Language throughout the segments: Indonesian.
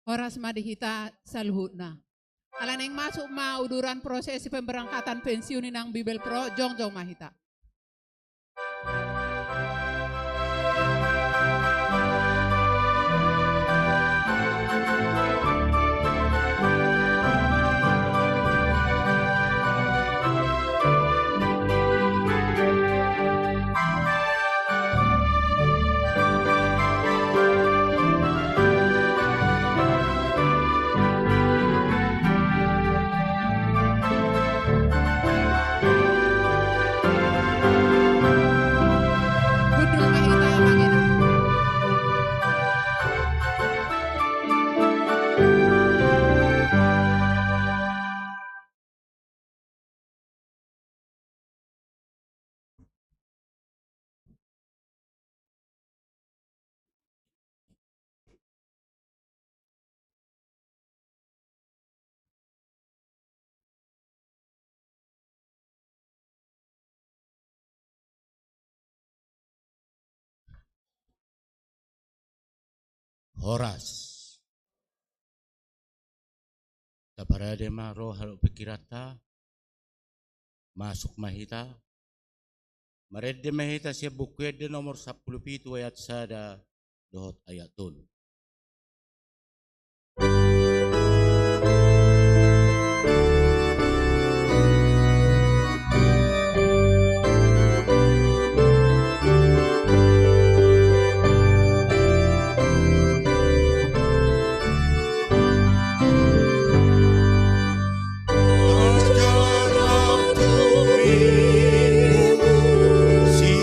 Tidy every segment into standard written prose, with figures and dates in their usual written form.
Horas madihita saluhutna. Alan yang masuk uduran prosesi pemberangkatan pensiun inang Bibel Pro jongjong mahita. Horas. Taparade ma roh halo pikirata masuk mahita. Marede mahita siya bukwede nomor 10 ayat sada dohot ayat tun. Si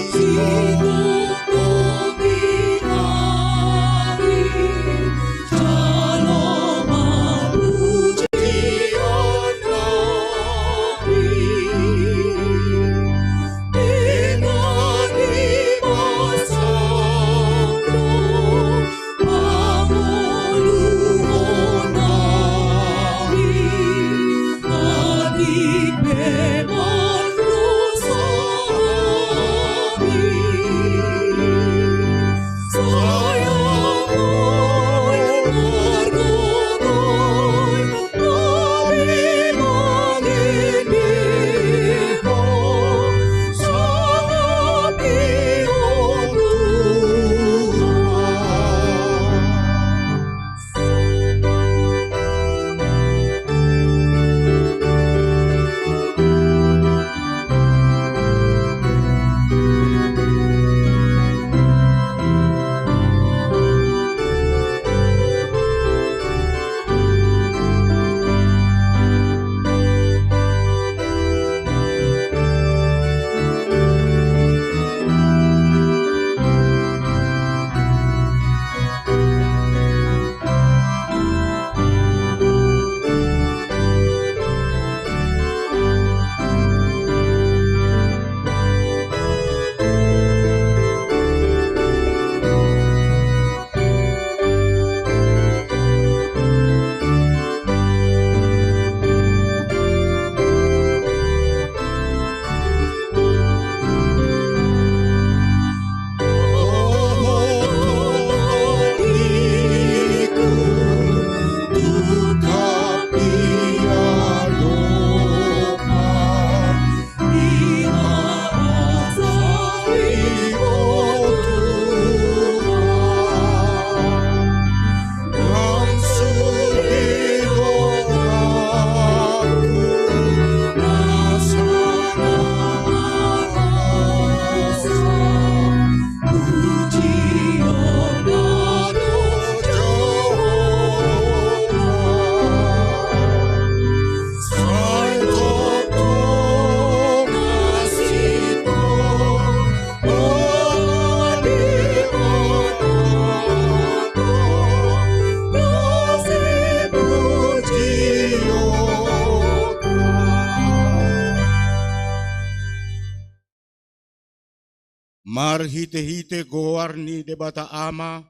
Marhite-hite goarni debata ama,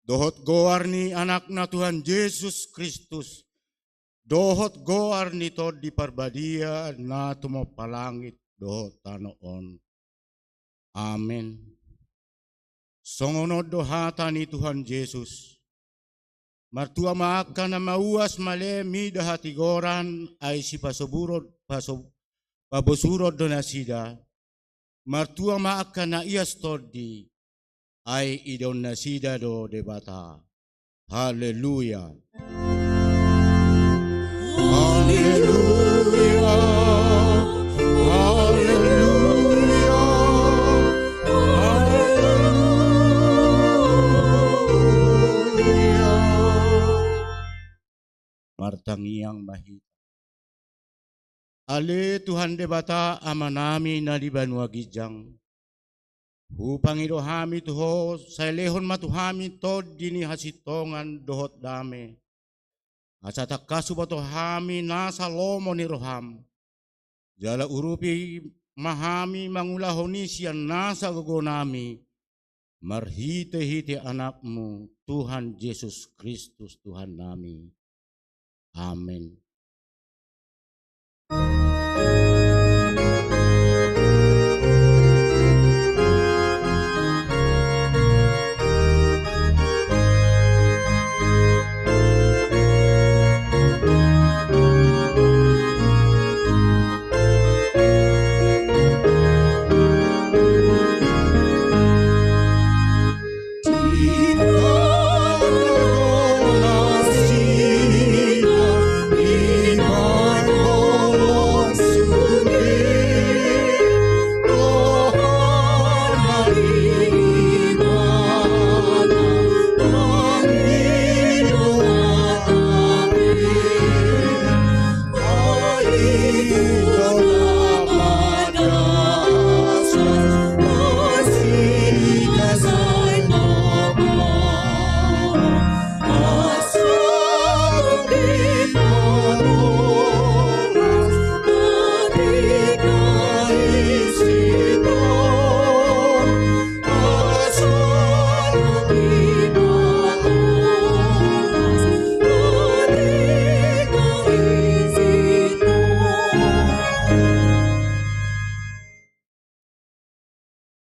dohot goarni anak na Tuhan Yesus Kristus, dohot goarni tod di parbadia na tumapalangit dohot tanoon. Amen. Songonod dohata ni Tuhan Yesus. Martua maaka na mauas malemi dahatigoran ay si pabosurod do nasida. Martua maaka na ias todi ay idon nasida do debata. Haleluya. Haleluya. Haleluya. Haleluya. Martangiang mahita. Ale Tuhan debata ama nami na di banwa gijang. Upang irohami tuho sa lehon matuhami tod dini hasitongan dohot dame. Asata kasubato hami nasa lomo ni roham. Jala urupi mahami mangulahoni siyan nasa gogonami. Marhite-hite anakmu Tuhan Yesus Kristus Tuhan nami. Amen.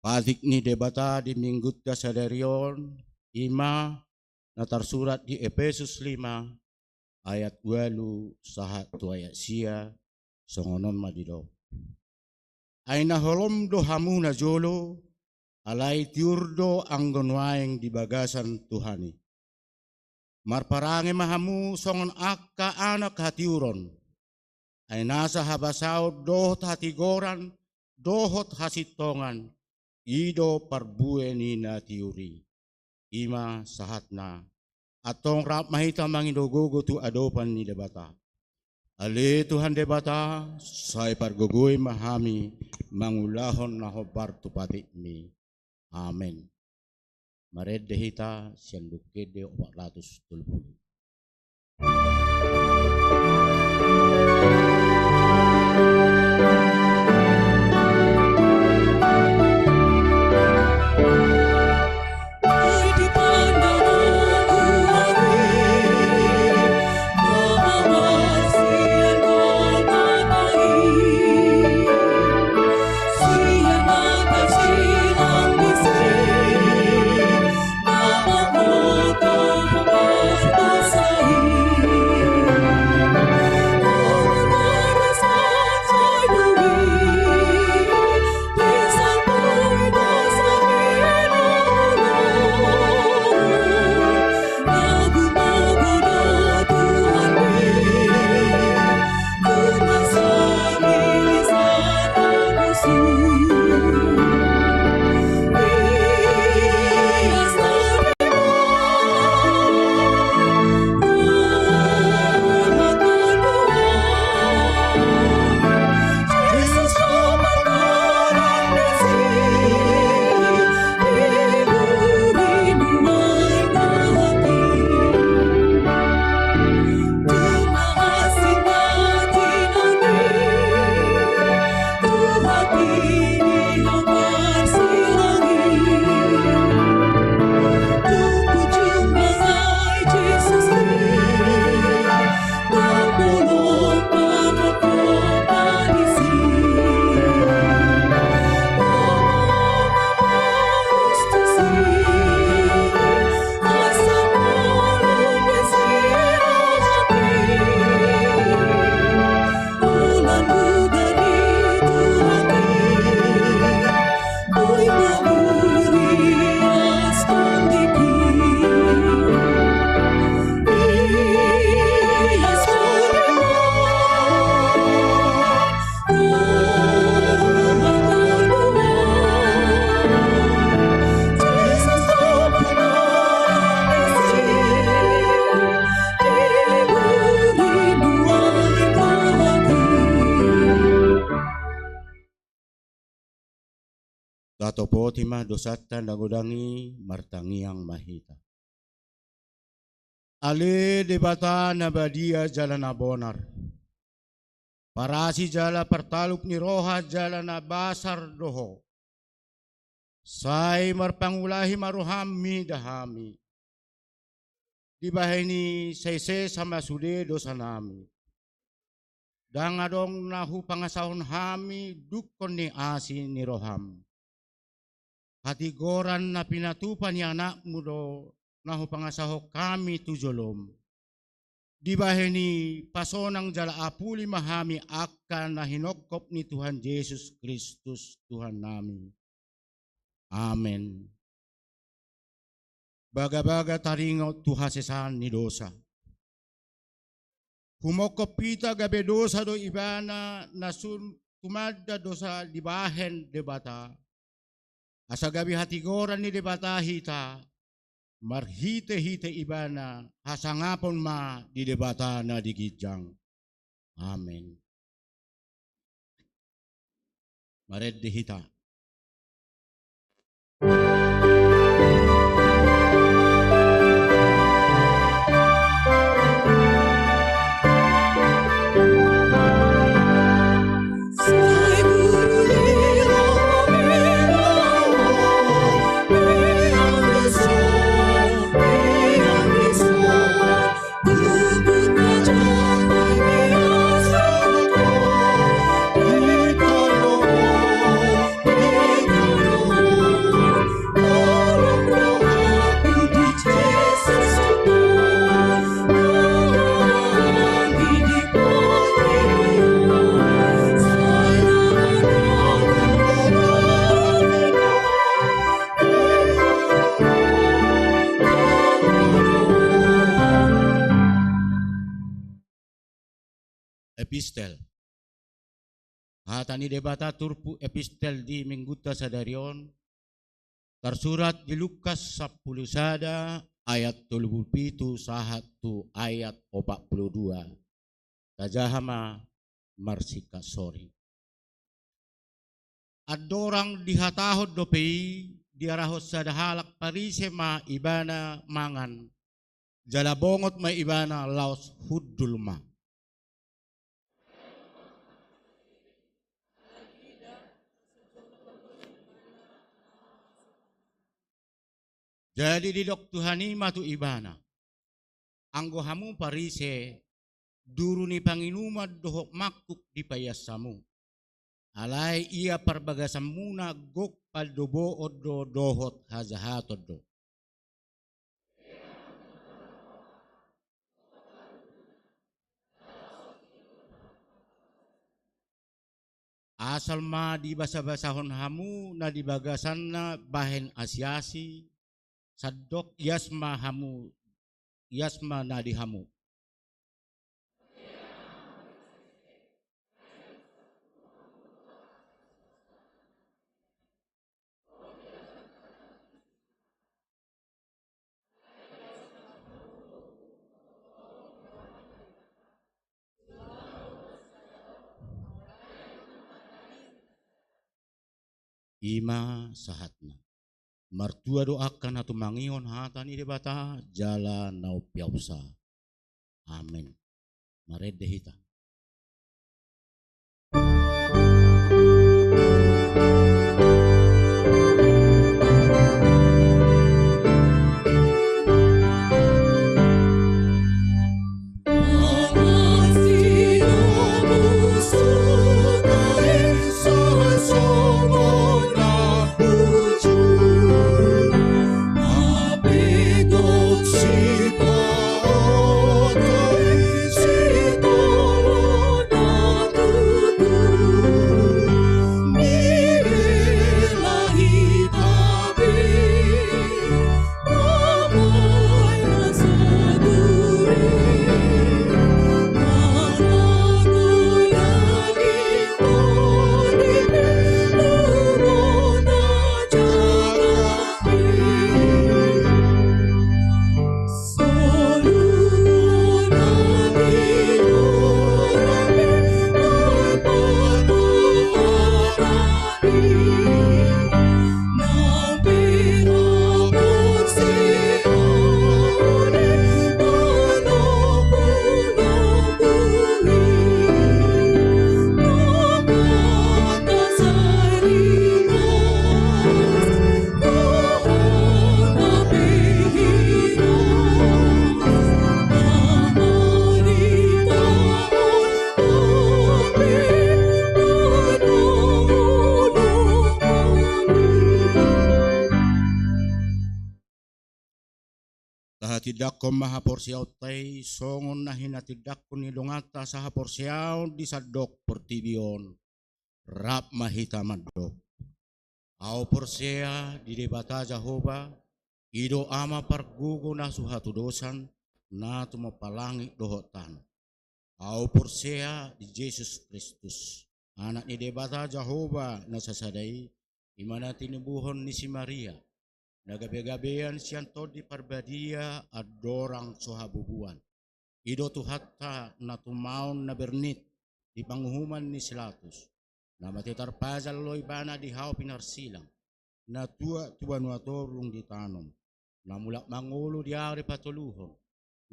Padik ni debata di minggut kasadarion ima na tersurat di Efesus 5 ayat 8 sahat tu ayat sia songonon madido. Aina holom do hamu na jolo alai tiurdo anggon waeng di bagasan Tuhani. Marparange mahamu songon akka anak hatiuron. Aina sahabasao dohot hatigoran dohot hasitongan. Ido parbue ni na tiuri. Ima sahatna. Atong rap mahita mangidogogo tu adopan ni debata. Ale Tuhan debata. Say pargogoy mahami. Mangulahon na hobar tu patik mi. Amen. Mared dehita siyan bukede 430. Datopo tima dosata nagodangi martangiang mahita. Ale debata nabadia jalan abonar. Parasi jala pertalup ni roha jalan basar doho. Sai marpangulahi maruhami dahami. Dibahini sese sama sude dosa nami. Dangadong nahu pangasahon hami dukon ni asi ni roham. Hati goran na pinatupan ni anak mudo nahu pangasaho kami tujolom. Dibahini pasonang jala apuli mahami akan na hinokop ni Tuhan Yesus Kristus Tuhan nami. Amen. Baga-baga taringaw tuhasesan ni dosa. Humokop pita gabe dosa do ibana nasun tumada dosa dibahen debata. Asa gabi hati goran ni debata hita, marhite-hite ibana, hasangapon ma di debata na digijang. Amen. Mared di hita. Epistel. Hatani debata turpu epistel di mingguta sadarion. Tersurat di Lukas 10 sada ayat 37 sahatu ayat 42. Kajahama marsika sori. Adorang dihatahod dopei diarahot sadahalak parise ma ibana mangan. Jalabongot ma ibana laos hudulma. Jadi didok Tuhani matu ibana. Anggo hamu parise duru ni panginuma dohok makuk di payasamu. Alai ia parbagasamuna gok paldobo odo dohot hazahatod. Asal ma di basa-basahon hamu na di bagasan na bahen asiasi. Sadok yasma hamu, yasma nadi hamu. Ima sahatna. Martua doakan atau mangion hatan ide bata jala nau piausa. Amin. Marede hita. Namatidak ko mahaporsiyaw tay songon na hinatidak ko ni dongata sa haporsiyaw di sadok portibion rap mahita madok. Au porsia di debata Jehova ido ama pargugo na suhatu dosan na tumapalangi dohotan. Au porsia di Yesus Kristus anak ni debata Jehova na sasadai imana tinubuhon ni si Maria. Nagabe-gabean siyan to di parbadia adorang sohabubuan. Ido tuhatta na tumaon na bernit di panghuman ni Silatus. Na matitar pazal loy bana di hao pinarsilang. Na tua nuatorong di tanom. Na mulak mangulo di ari patuluhon.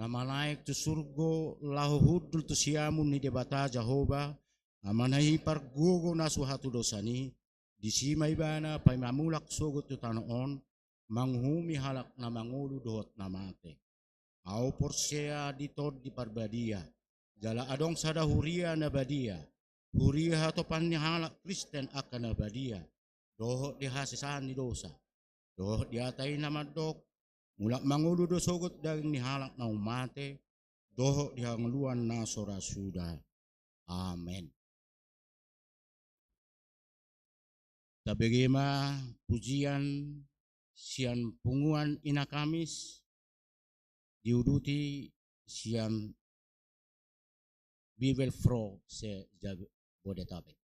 Na malaik tu surgo lahuhudul tu siamun ni debata Jehova. Amanahi pargugo na suhatu dosani. Di simay bana pay mamulak sugot tu tanoon. Manghumi halak na mangulo dohot na mate. Au porsea ditod di parbadia. Jala adong sada huria na badia. Huria hato panni halak Kristen akan na badia. Dohot di hasisan ni dosa. Dohot di atay na madok. Mulak mangulo do sogot daging ni halak na umate. Dohot di hangluan na sorasuda. Amen. Tabegema pujian sian punguan ina Kamis diuduti sian Bibel Pro se Jabodetabek.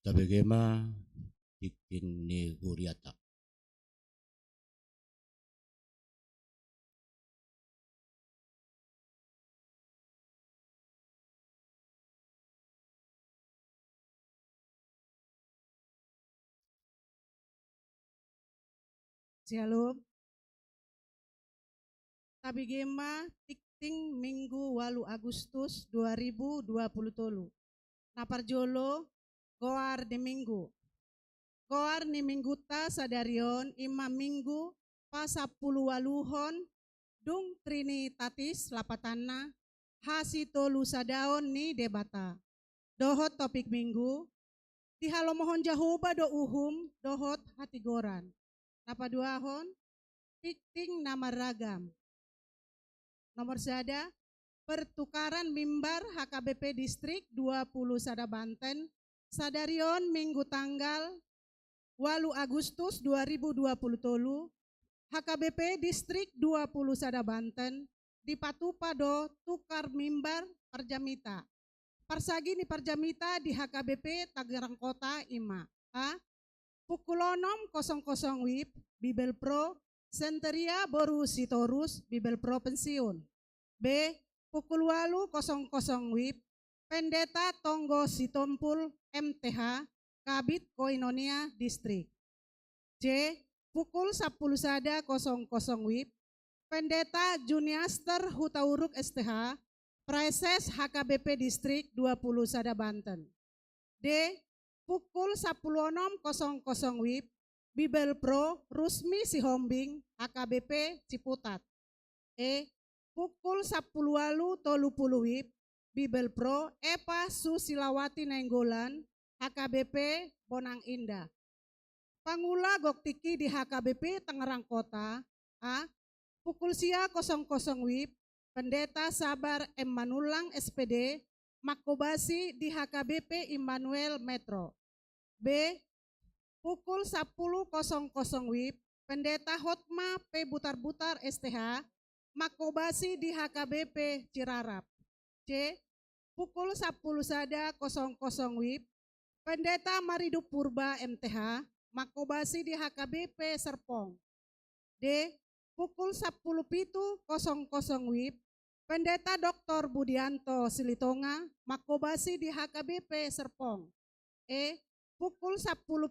tabegema tikin ni Guriata. Shalom. Tabigema tikting Minggu 8 Agustus 2023. Naparjolo goar di Minggu. Goar ni Minggu ta sadarion ima Minggu pa 10 waluhon dung Trinitatis lapatana hasi tolu sadaon ni debata. Dohot topik Minggu dihalo mohon Jahoba do uhum dohot hatigoran. Napaduahon tikting nama ragam. Nomor sada, pertukaran mimbar HKBP Distrik 20 Sada Banten, sadarion Minggu tanggal 8 Agustus 2023, HKBP Distrik 20 Sada Banten, dipatupado tukar mimbar Parjamita. Parsagi ni Parjamita di HKBP Tangerang Kota Ima. A. Pukul 6.00 WIB, Bibel Pro, Senteria Boru Sitorus, Bibel Pro pensiun. B. Pukul 8.00 WIB, Pendeta Tonggo Sitompul, MTH, Kabit Koinonia Distrik. C. Pukul 10.00 WIB, Pendeta Juniaster Hutauruk STH, Preses HKBP Distrik 20 Sada Banten. D. Pukul 10.06 WIB, Bibel Pro Rusmi Sihombing HKBP Ciputat. E. Pukul 10.30 WIB, Bibel Pro Epa Susilawati Nenggolan HKBP Bonang Indah. Pangula Goktiki di HKBP Tangerang Kota. A. Pukul 00 WIB, Pendeta Sabar Emmanulang SPD Makobasi di HKBP Immanuel Metro. B. Pukul 10.00 WIB, Pendeta Hotma P. Butar-Butar STH, Makobasi di HKBP Cirarap. C. Pukul 10.00 WIB, Pendeta Maridu Purba MTH, Makobasi di HKBP Serpong. D. Pukul 10.07 WIB, Pendeta Dr. Budianto Silitonga, Makobasi di HKBP Serpong. E. Pukul 10.07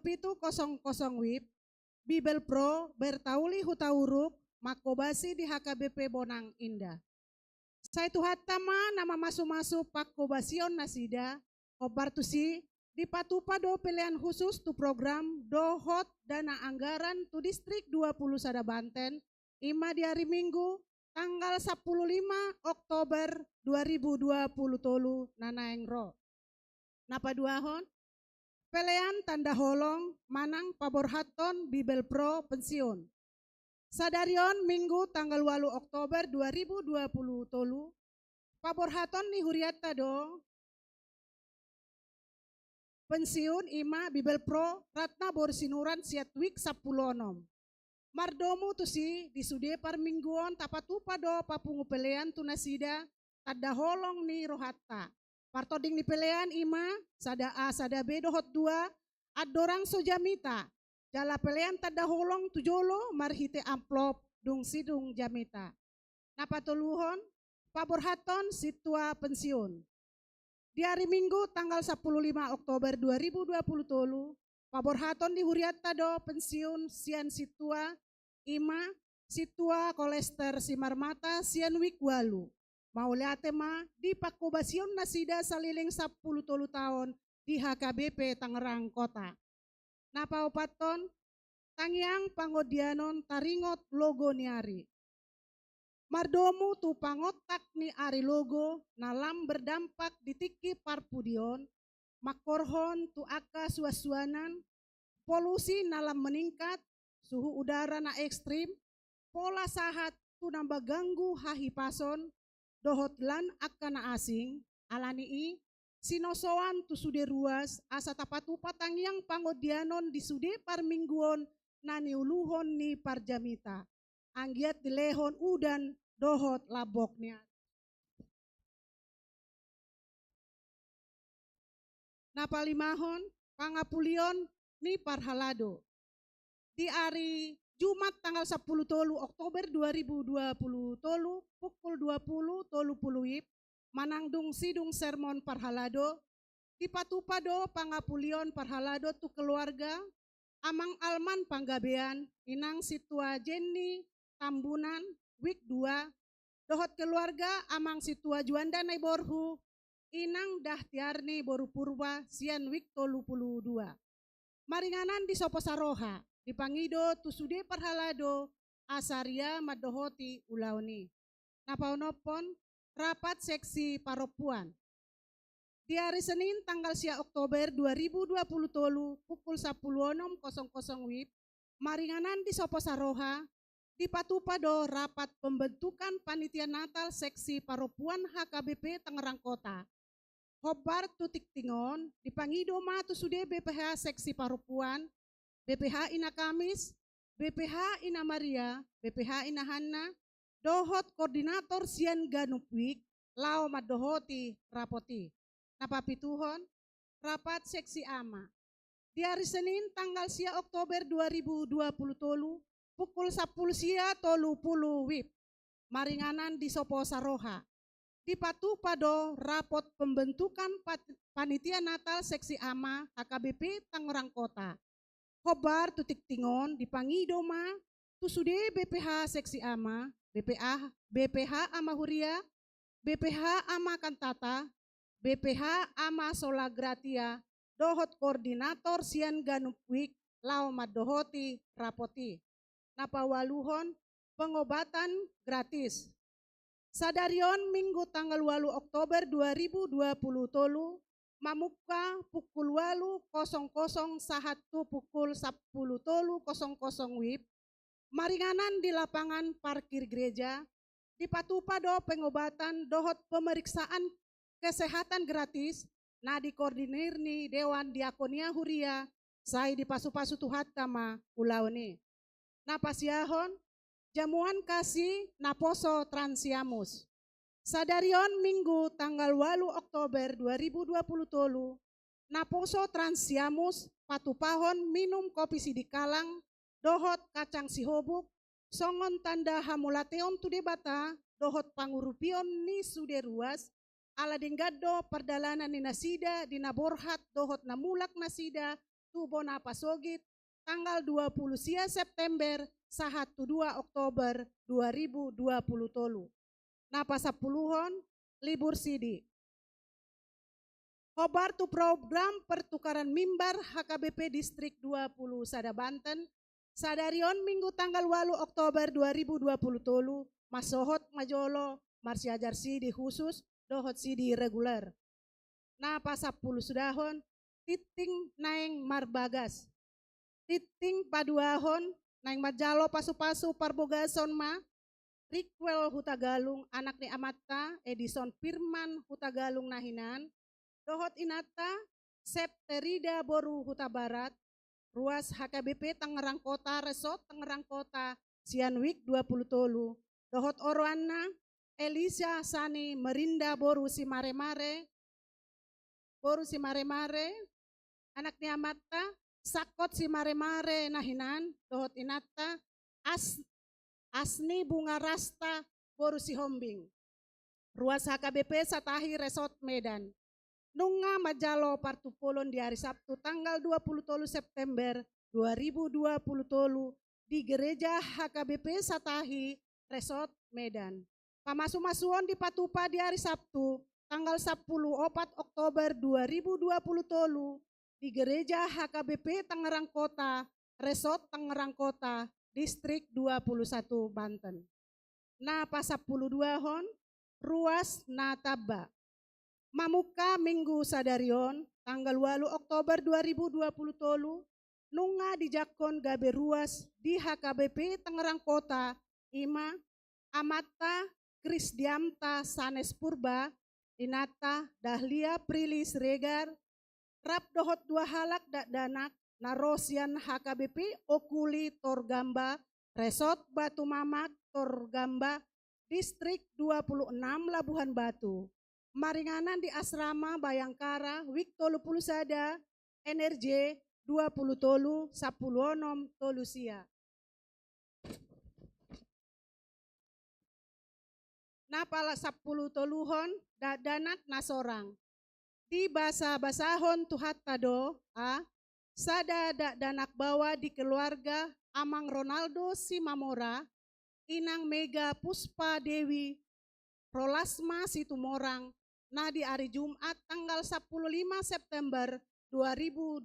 WIB, Bibel Pro Bertauli Hutauruk, Makobasi di HKBP Bonang Indah. Saya tuhatama nama masu-masu Pakobasion Nasida, Obartusi, dipatupado pilihan khusus tu program dohot dana anggaran tu Distrik 20 Sada Banten, ima di hari Minggu, tanggal 15 Oktober 2023 nanaengro. Napaduahon, pelean tanda holong manang paborhaton Bibel Pro pensiun. Sadarion Minggu tanggal 8 Oktober 2023, paborhaton ni Huriata do pensiun ima Bibel Pro Ratna Borsinuran Siatwik 10 Mardomu tu si disude par mingguon tapatupa do papungu pelean tu nasida tada holong ni rohatta. Partoding ni pelean ima sada A sada B dohot 2 adorang sojamita. Jala pelean tada holong tu jolo marhite amplop dung sidung jamita. Napatuluhon paborhaton situa pensiun. Di hari Minggu tanggal 15 Oktober 2023, paborhaton di Huriata do pensiun sian situa ima situa kolester simarmata sian wikwalu. Mauliate ma di Pakobasion Nasida saliling 10 tahun di HKBP Tangerang Kota. Napa opaton tangiang pangodianon taringot logo niari. Mardomu tu pangotak ni ari logo nalam berdampak di tiki parpudion, makorhon tu aka suasuanan, polusi nalam meningkat, suhu udara na ekstrim, pola sahat tu nambah ganggu hahipason, dohotlan akana asing, alani i, sinosoan tu sude ruas, asa tapatu patangiang pangodianon di sude parmingguon nani uluhon ni parjamita. Anggiat dilehon udan dohot laboknya. Napalimahon pangapulion ni Parhalado. Di hari Jumat tanggal 10 tolu Oktober 2020 tolu pukul 20 tolu puluh WIB manangdung sidung sermon Parhalado di patupado pangapulion Parhalado tu keluarga amang alman panggabean inang situa Jenny Tambunan week 2 dohot keluarga amang situa Juanda Naiborhu inang Dahtiarni Boru Purba sian week 32 maringanan di Soposaroha dipangido tusude Parhalado asaria madohoti ulauni napaunopon rapat seksi paropuan di hari Senin tanggal sia Oktober 2020 tolu pukul 10.00 WIB maringanan di Soposaroha di Patupado rapat pembentukan panitia Natal seksi paropuan HKBP Tangerang Kota. Hobar tutik tingon dipangido ma tusude BPH seksi paropuan, BPH Ina Kamis, BPH Ina Maria, BPH Ina Hanna, dohot koordinator sian ganupwik, lao madohoti rapoti. Napapituhon, rapat seksi ama. Di hari Senin tanggal sia Oktober 2020 tolu, pukul 10 sia tolu puluh WIB, maringanan di Soposaroha. Di Patupado rapot pembentukan panitia Natal seksi ama HKBP Tangerang Kota. Hobar tutik tingon dipangido ma tusude BPH seksi ama, BPH ama Huria, BPH ama Kantata, BPH ama Solagratia, dohot koordinator sian ganupwik lau madohoti rapoti. Napawaluhon pengobatan gratis. Sadarion Minggu tanggal 8 Oktober 2020 tolu mamuka pukul 8.00 sahatu pukul 10 tolu 00 WIB maringanan di lapangan parkir gereja di Patupado pengobatan dohot pemeriksaan kesehatan gratis na dikoordinir ni Dewan Diakonia Huria sai di pasu-pasu tuhat kama ulauni napasiahon jamuan kasih naposo transiamus. Sadarion Minggu tanggal 8 Oktober 2020 tolu naposo transiamus patupahon minum kopi sidikalang dohot kacang sihobuk songon tanda hamulateon tu debata dohot pangurupion ni sude ruas ala denggado perdalanan ni nasida di naborhat dohot namulak nasida tubo napasogit tanggal 20 sia September sahatu 2 Oktober 2020 tolu. Napasapuluhon libur sidi. Hobar tu program pertukaran mimbar HKBP Distrik 20 Sada Banten. Sadarion Minggu tanggal 8 Oktober 2020 tolu masohot majolo marsiajar sidi khusus dohot sidi reguler. Napasapuluh sudahon titing naeng marbagas. Titing paduahon naeng majalo pasu-pasu parbogason ma Rikwel Hutagalung anak ni Amatta Edison Firman Hutagalung nahinan dohot inata Septerida Boru Huta Barat ruas HKBP Tangerang Kota Resort Tangerang Kota Sianwik 20 tolu dohot Oroana Elisa Sani Merinda Boru Simare-mare anak ni Amatta Sakot Simare-mare nahinan dohot inata Asni Bunga Rasta Boru Sihombing ruas HKBP Satahi Resort Medan nunga majalo partupulon di hari Sabtu tanggal 20 tolu September 2020 tolu di gereja HKBP Satahi Resort Medan. Pamasu-masuon di Patupa di hari Sabtu tanggal 10 Oktober 2020 tolu di gereja HKBP Tangerang Kota Resort Tangerang Kota Distrik 21 Banten. Na pasapuluh dua hon ruas Nataba. Mamuka Minggu Sadarion tanggal 8 Oktober 2020 tolu nunga dijakon gabe ruas di HKBP Tangerang Kota Ima Amata Krisdiamta Sanes Purba Inata Dahlia Prilis Regar Rap dohot dua halak dak danak Narosian HKBP Okuli Torgamba Resort Batu Mamak Torgamba Distrik 26 Labuhan Batu. Maringanan di Asrama Bayangkara Wik 30 Sada energi 20 tolu 10 tolu sia. Napala 10 toluhon dadanat nasorang. Di basa-basahon tuhat tado, sada danak bawa di keluarga Amang Ronaldo Simamora, Inang Mega Puspa Dewi Rolasma Situmorang, na di hari Jumat tanggal 15 September 2020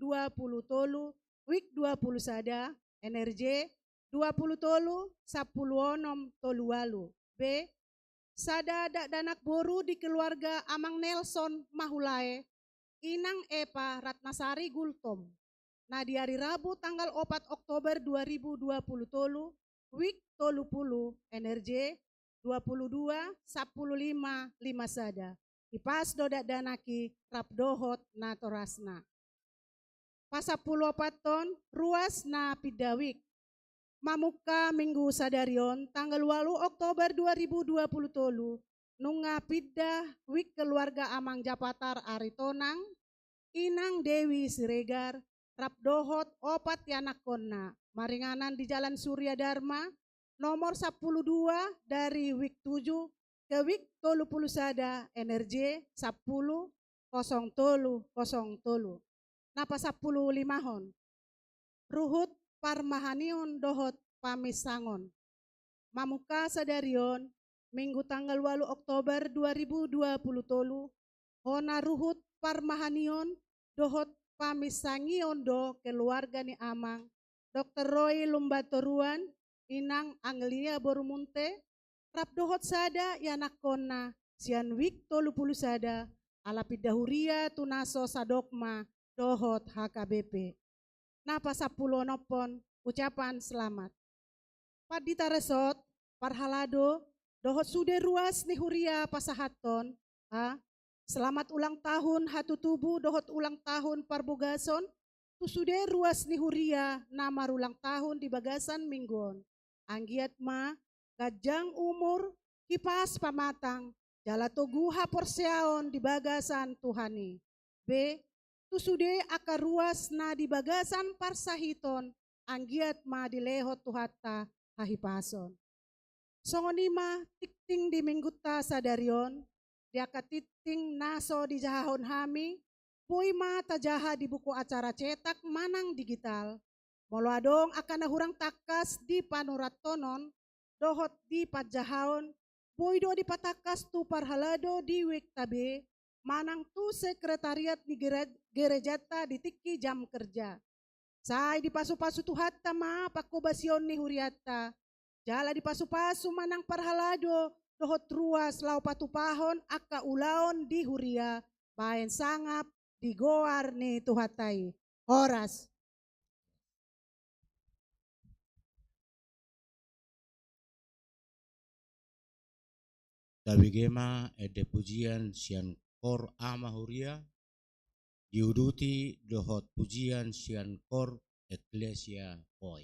tolu, week 20 sada, energi 20 tolu 10 tolu walu. B. Sada danak boru di keluarga Amang Nelson Mahulae, Inang Epa Ratnasari Gultom. Nah di hari Rabu tanggal 4 Oktober 2020 tolu, week tolu puluh, energi 22 15 5 sada. Ipas dodak danaki rapdohot na torasna. Pasapuluh paton ruas na pidawik. Mamuka minggu sadarion tanggal 8 Oktober 2020 tolu nunga piddah wik keluarga Amang Japatar Aritonang, Inang Dewi Siregar, Rapdohot opat yanak konna, maringanan di Jalan Surya Dharma, nomor 12 dari wik 7 ke wik tolu puluh sada, energi 10 tolu. Napa 10 limahon, ruhut parmahanion dohot pamisangon. Mamuka sadarion minggu tanggal 8 Oktober 2020 tolu hona ruhut parmahanion dohot pamisangion do keluarga ni Amang Dr. Roy Lumbatoruan, Inang Anglia Borumunte, rapdohot sada yanak konna sian wik tolu puluh sada alapidahuria tunaso sadokma dohot HKBP. Napa 10 nopon ucapan selamat. Padita resot parhalado dohot sude ruas ni huria pasahaton. Selamat ulang tahun hatu tubuh dohot ulang tahun parbogason. Tu sude ruas ni huria nama ulang tahun di bagasan mingguon. Anggiat ma gajang umur kipas pamatang jalato guha porseaon di bagasan Tuhani. B. Tu sude akar ruas na di bagasan parsahiton anggiat ma dilehot tuhatta hahipason. Songonima tikting di mingguta sadarion, diaka titing naso di jahahon hami, puima tajaha di buku acara cetak manang digital, moloadong akan nahurang takas di panurat tonon, dohot di pajahon, boydo di patakas tu parhalado di wektabe, manang tu sekretariat di gerejata di tiki jam kerja. Sai di pasu-pasu tuhatta ma pakubasion ni huriata. Jala di pasu-pasu manang parhalado dohot ruas lau patupahon aka ulaon di huria baen sangap di goar ni tuhatai. Horas. Dawigema ede pujian sian kor ama huria diuduti dohot pujian sian kor eklesia koi.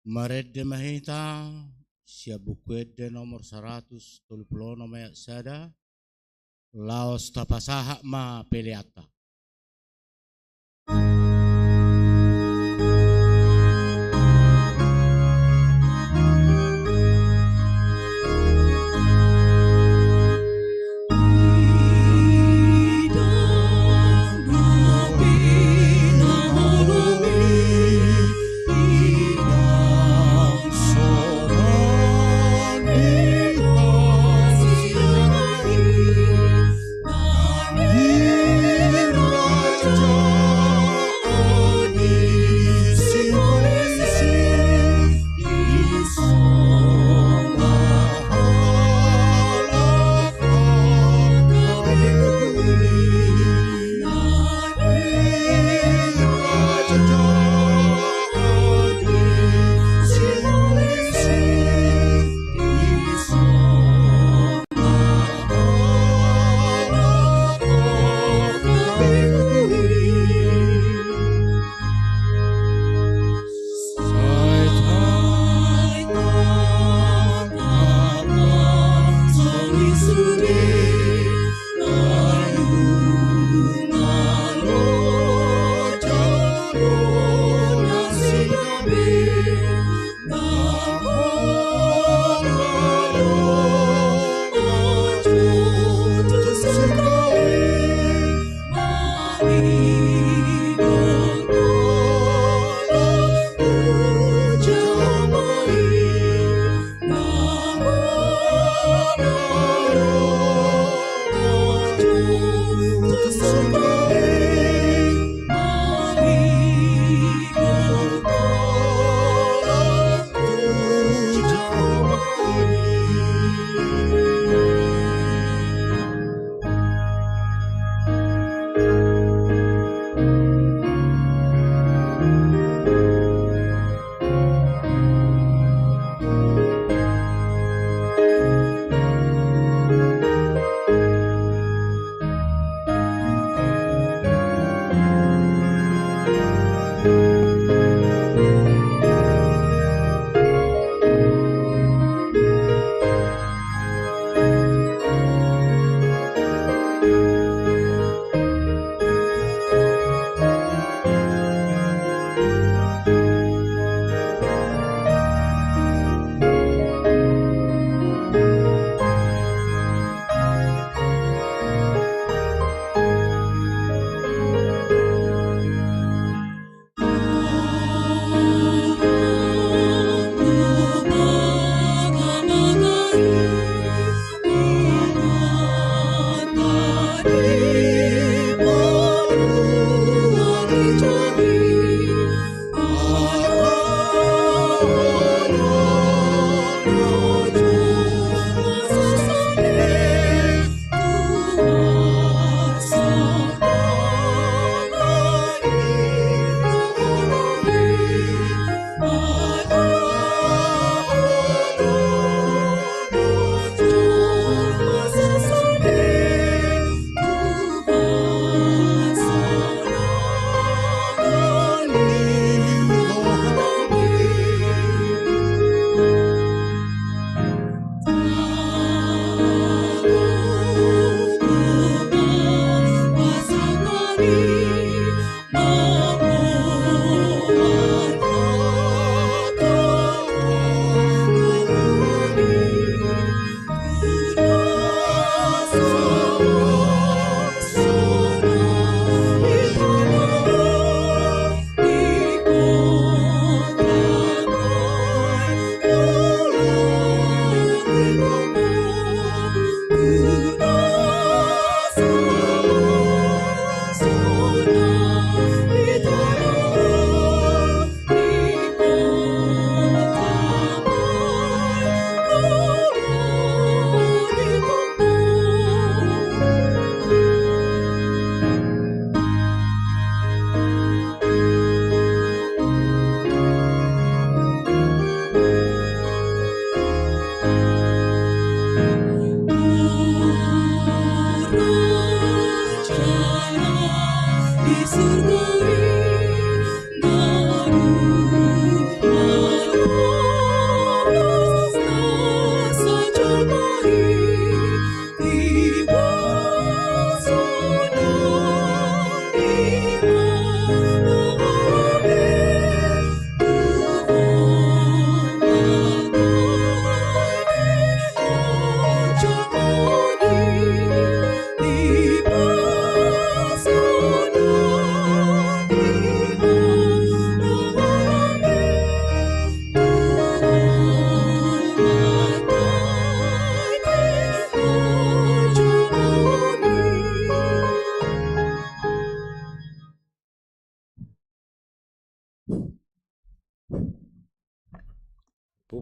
Maredde mahita sia bukuedde nomor 130 ayat sada laos tapasaha ma peleata. Thank you.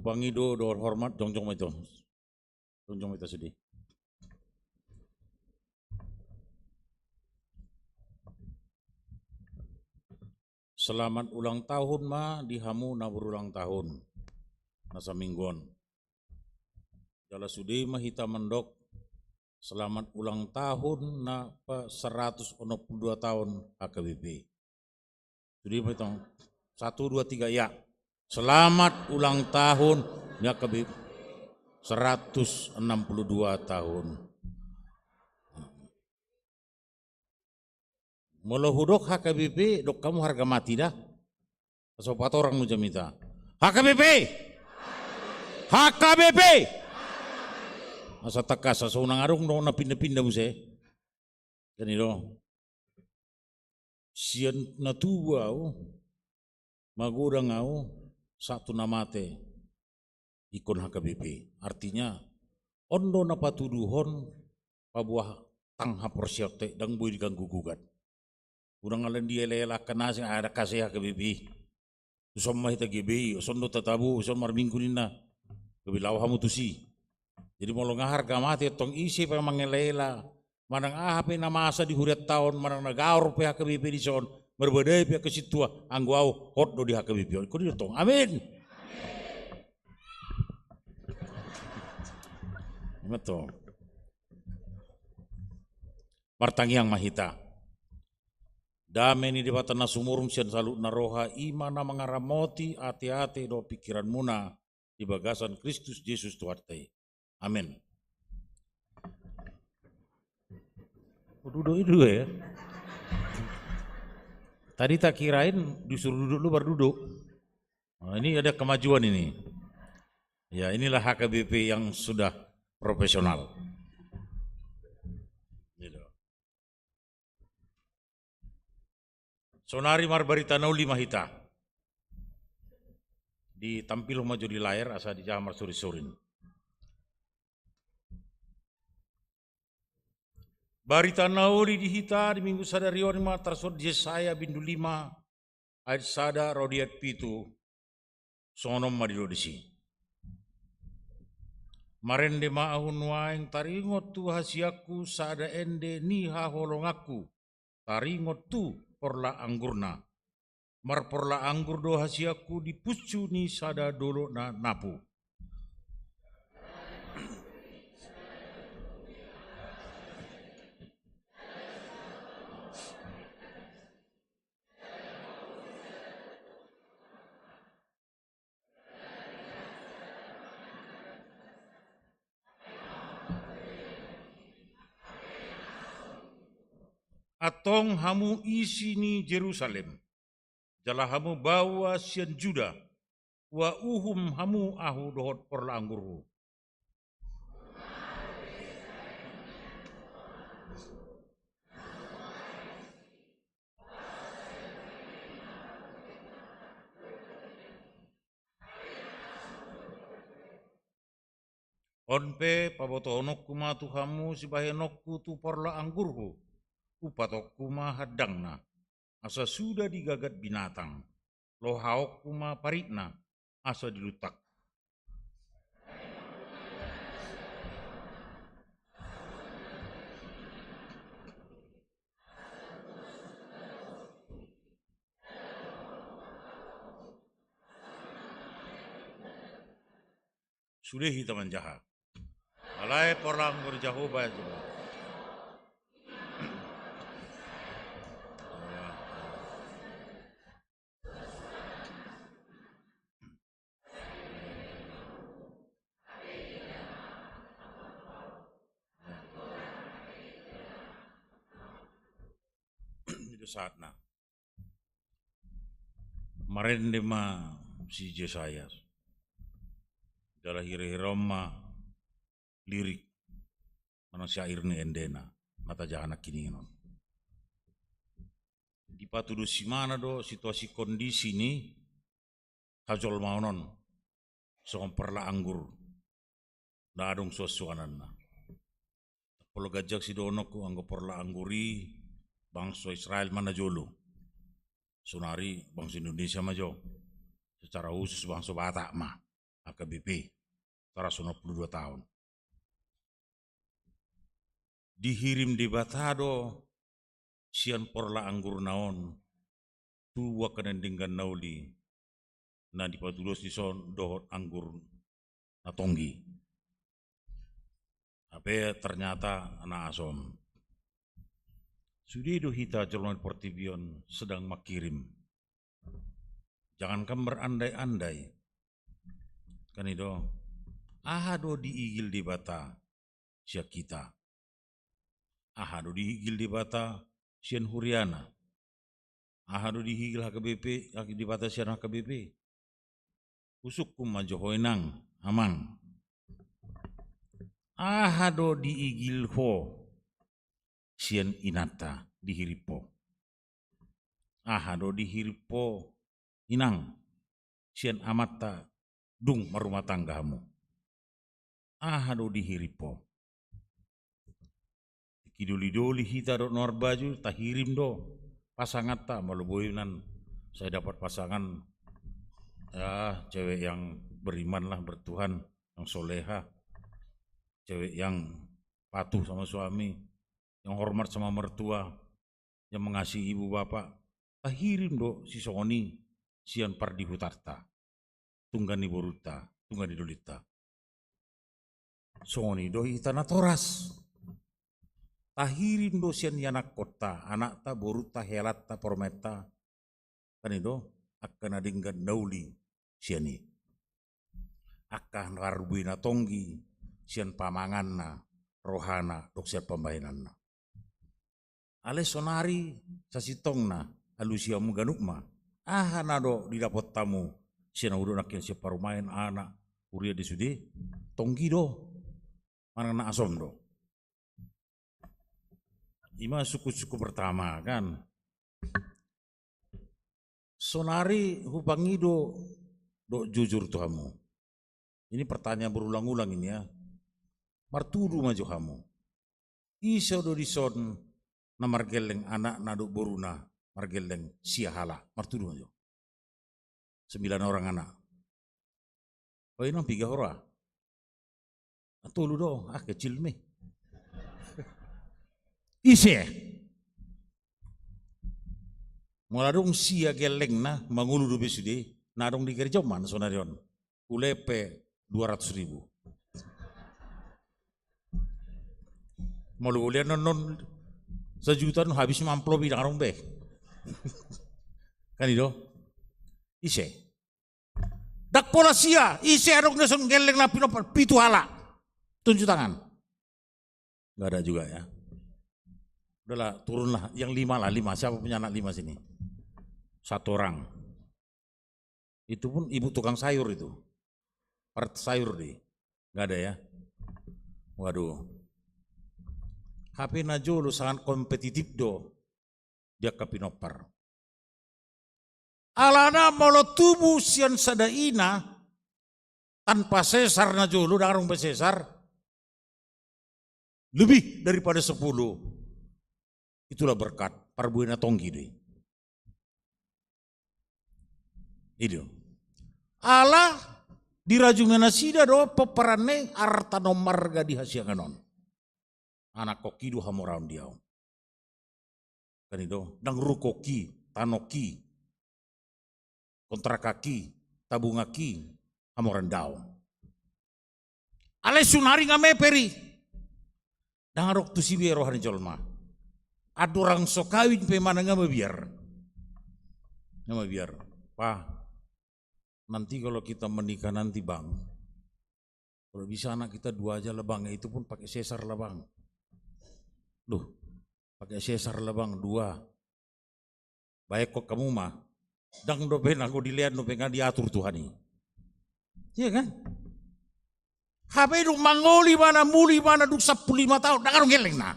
Upangido do hormat jongjong itu. Jongjong itu sedih. Selamat ulang tahun ma dihamu na berulang tahun. Nasa mingguan. Jala sudi mah hita mendok. Selamat ulang tahun na 162 tahun HKBP. Jadi hitung 1, 2, 3 ya. Selamat ulang tahun ya HKBP 162 tahun. Mula hudok HKBP dok kamu harga mati dah. Sopat orang nu jamita. HKBP. HKBP. Asa takas asa unang arung no na pindah-pindah muse. Kan itu. Sian na tua magurang au satu namate ikon HKBP. Artinya ondo na patuduhon pabuah tangha persiapte dang boy diganggu gugat. Urang alen dia lela kanasing ada kasih HKBP. Usom mah ita GBI, usom do tatabu, usom marminggu nina. Kebilaw hamu tusi. Jadi mau harga mati tong isi pa mangelela. Manang apa na masa di huriat tahun, manang nagaur pa HKBP di son, berbeda pa ke situa, anggo au hot do di HKBP. Ko di tong. Amin. Betul. Martangiang mahita. Dame ni di batana sumurum sian salut naroha imana mangaramoti ate-ate do pikiran muna di bagasan Kristus Yesus Tuarte. Amin. Duduk itu ya. Tadi tak kirain disuruh duduk lu baru duduk. Nah, ini ada kemajuan ini. Ya inilah HKBP yang sudah profesional. Gitu. Sonari marbarita nauli mahita. Ditampil maju di layar asa di jamar suri-surin. Barita nauli dihita di minggu sadari orima tersebut Yesaya bindu 5 ayat sada rodiat pitu sonom madilodisi. Marende maahun waeng taringot tu hasiaku sada ende niha holongaku taringot tu porla anggurna. Mar porla anggur do hasiaku dipucu ni sada dolo na napu. Atong hamu isi ni Jerusalem, jala hamu bawa sian Juda, wa uhum hamu ahu dohot porla anggurhu. Onpe paboto onokku ma tu hamu sibahe nokku tu porla anggurhu. Upatokku ma hadangna, asa sudah digagat binatang. Lohaokku ma paritna, asa dilutak. Sudehi taman jahat. Alai porlang berjahu bayar. Saatna marende ma si Yesaya dalah hire-hiroma lirik mana syair ni endena mata jahana kini non dipatudu si mana do situasi kondisi ni hajol maunon song perla anggur dadung suasuanana polo gajak si donoku anggo perla angguri bangsa Israel mana jolo, sunari bangsa Indonesia majo, secara khusus bangsa Batak mah, HKBP, 192 tahun. Dihirim di Batado, sian porla anggur naon, tuwa kanendinggan nauli, na dipatulos di son dohot anggur natonggi. Tapi ternyata anak asom. Sudido hita Jolongan Portibion sedang makirim. Jangankan berandai-andai. Kan itu, ahado diigil di bata, siya kita. Ahado dihigil di bata, siyan Huriana. Ahado dihigil HKBP, di bata siyan HKBP. Usuk kumajohoinang, amang. Ahado diigil ho, siyan Inata, dihiripo. Ahado dihiripo, inang, siyan Amata, dung marumah tanggamu. Ahado dihiripo. Kiduli-duli hita do nor baju, tahirim do. Pasangan ta, maluboyunan. Saya dapat pasangan, ya cewek yang beriman lah, bertuhan, yang soleha. Cewek yang patuh sama suami, yang hormat sama mertua, yang mengasihi ibu bapak. Tahirim do si Songoni, sian Pardi Hutarta. Tunggani Boruta, tunggani Dolita. Songoni do hita natoras. Tahirin do sian yanak kota, anak ta Boruta helat ta pormeta. Kan itu akan adinggan nauli siani. Akan narbuina tonggi sian pamanganna, rohana, dok sian pembayananna. Ale sonari sasitongna, alusia muganukma. Nado didapot tamu sian udah nakian siap parumain anak uria disude tonggi do. Mana na asom do. Ima suku-suku pertama kan. Sonari hupangido do jujur tuhamu. Ini pertanyaan berulang-ulang ini ya. Martudu maju kamu. Isa do dison na margeleng anak nado boruna. Margeleng siahala. Martudu maju. 9 orang anak. Oh ini 3 orang. Atulu do, kecil meh. Ise. Muladong sia geleng na mangulu do besudi, nadong di kerja man sonarion. Ulepe 200.000. Malu ulian non sejuta habis mamplo bidang arong be. Kan itu? Ise. Dak pola sia, ise adong nason geleng na pitu hala. Tunjuk tangan. Gak ada juga ya. Udahlah turunlah, yang 5 lah, 5. Siapa punya anak 5 sini? 1 orang. Itu pun ibu tukang sayur itu. Part sayur deh. Gak ada ya. Waduh. HP Najolo sangat kompetitif do. Dia kapinopar. Alana molo tubuh sian sadaina tanpa sesar Najolo darung besesar lebih daripada 10. Itulah berkat parbuena tonggi deh. Itu. Allah dirajungan sida do peperane artano marga di hasianganon. Anak koki do hamoram diau. Kan itu, dang rukoki, tanoki, kontrakaki, tabungaki, hamoran daun. Ale sunari ngame peri. Dang rok tu sibi rohani jolma. Adorang sokawin pe mana ngama biar. Ngama biar. Pak, nanti kalau kita menikah nanti bang, kalau bisa anak kita 2 aja lah bang, itu pun pakai sesar lah bang. Duh, pakai sesar lah bang, 2. Baik kok kamu mah, dang dopen aku dilihat dopen diatur Tuhan ini. Iya kan? HP duk mangoli mana, muli mana duk 15 tahun, dang arung geleng nah.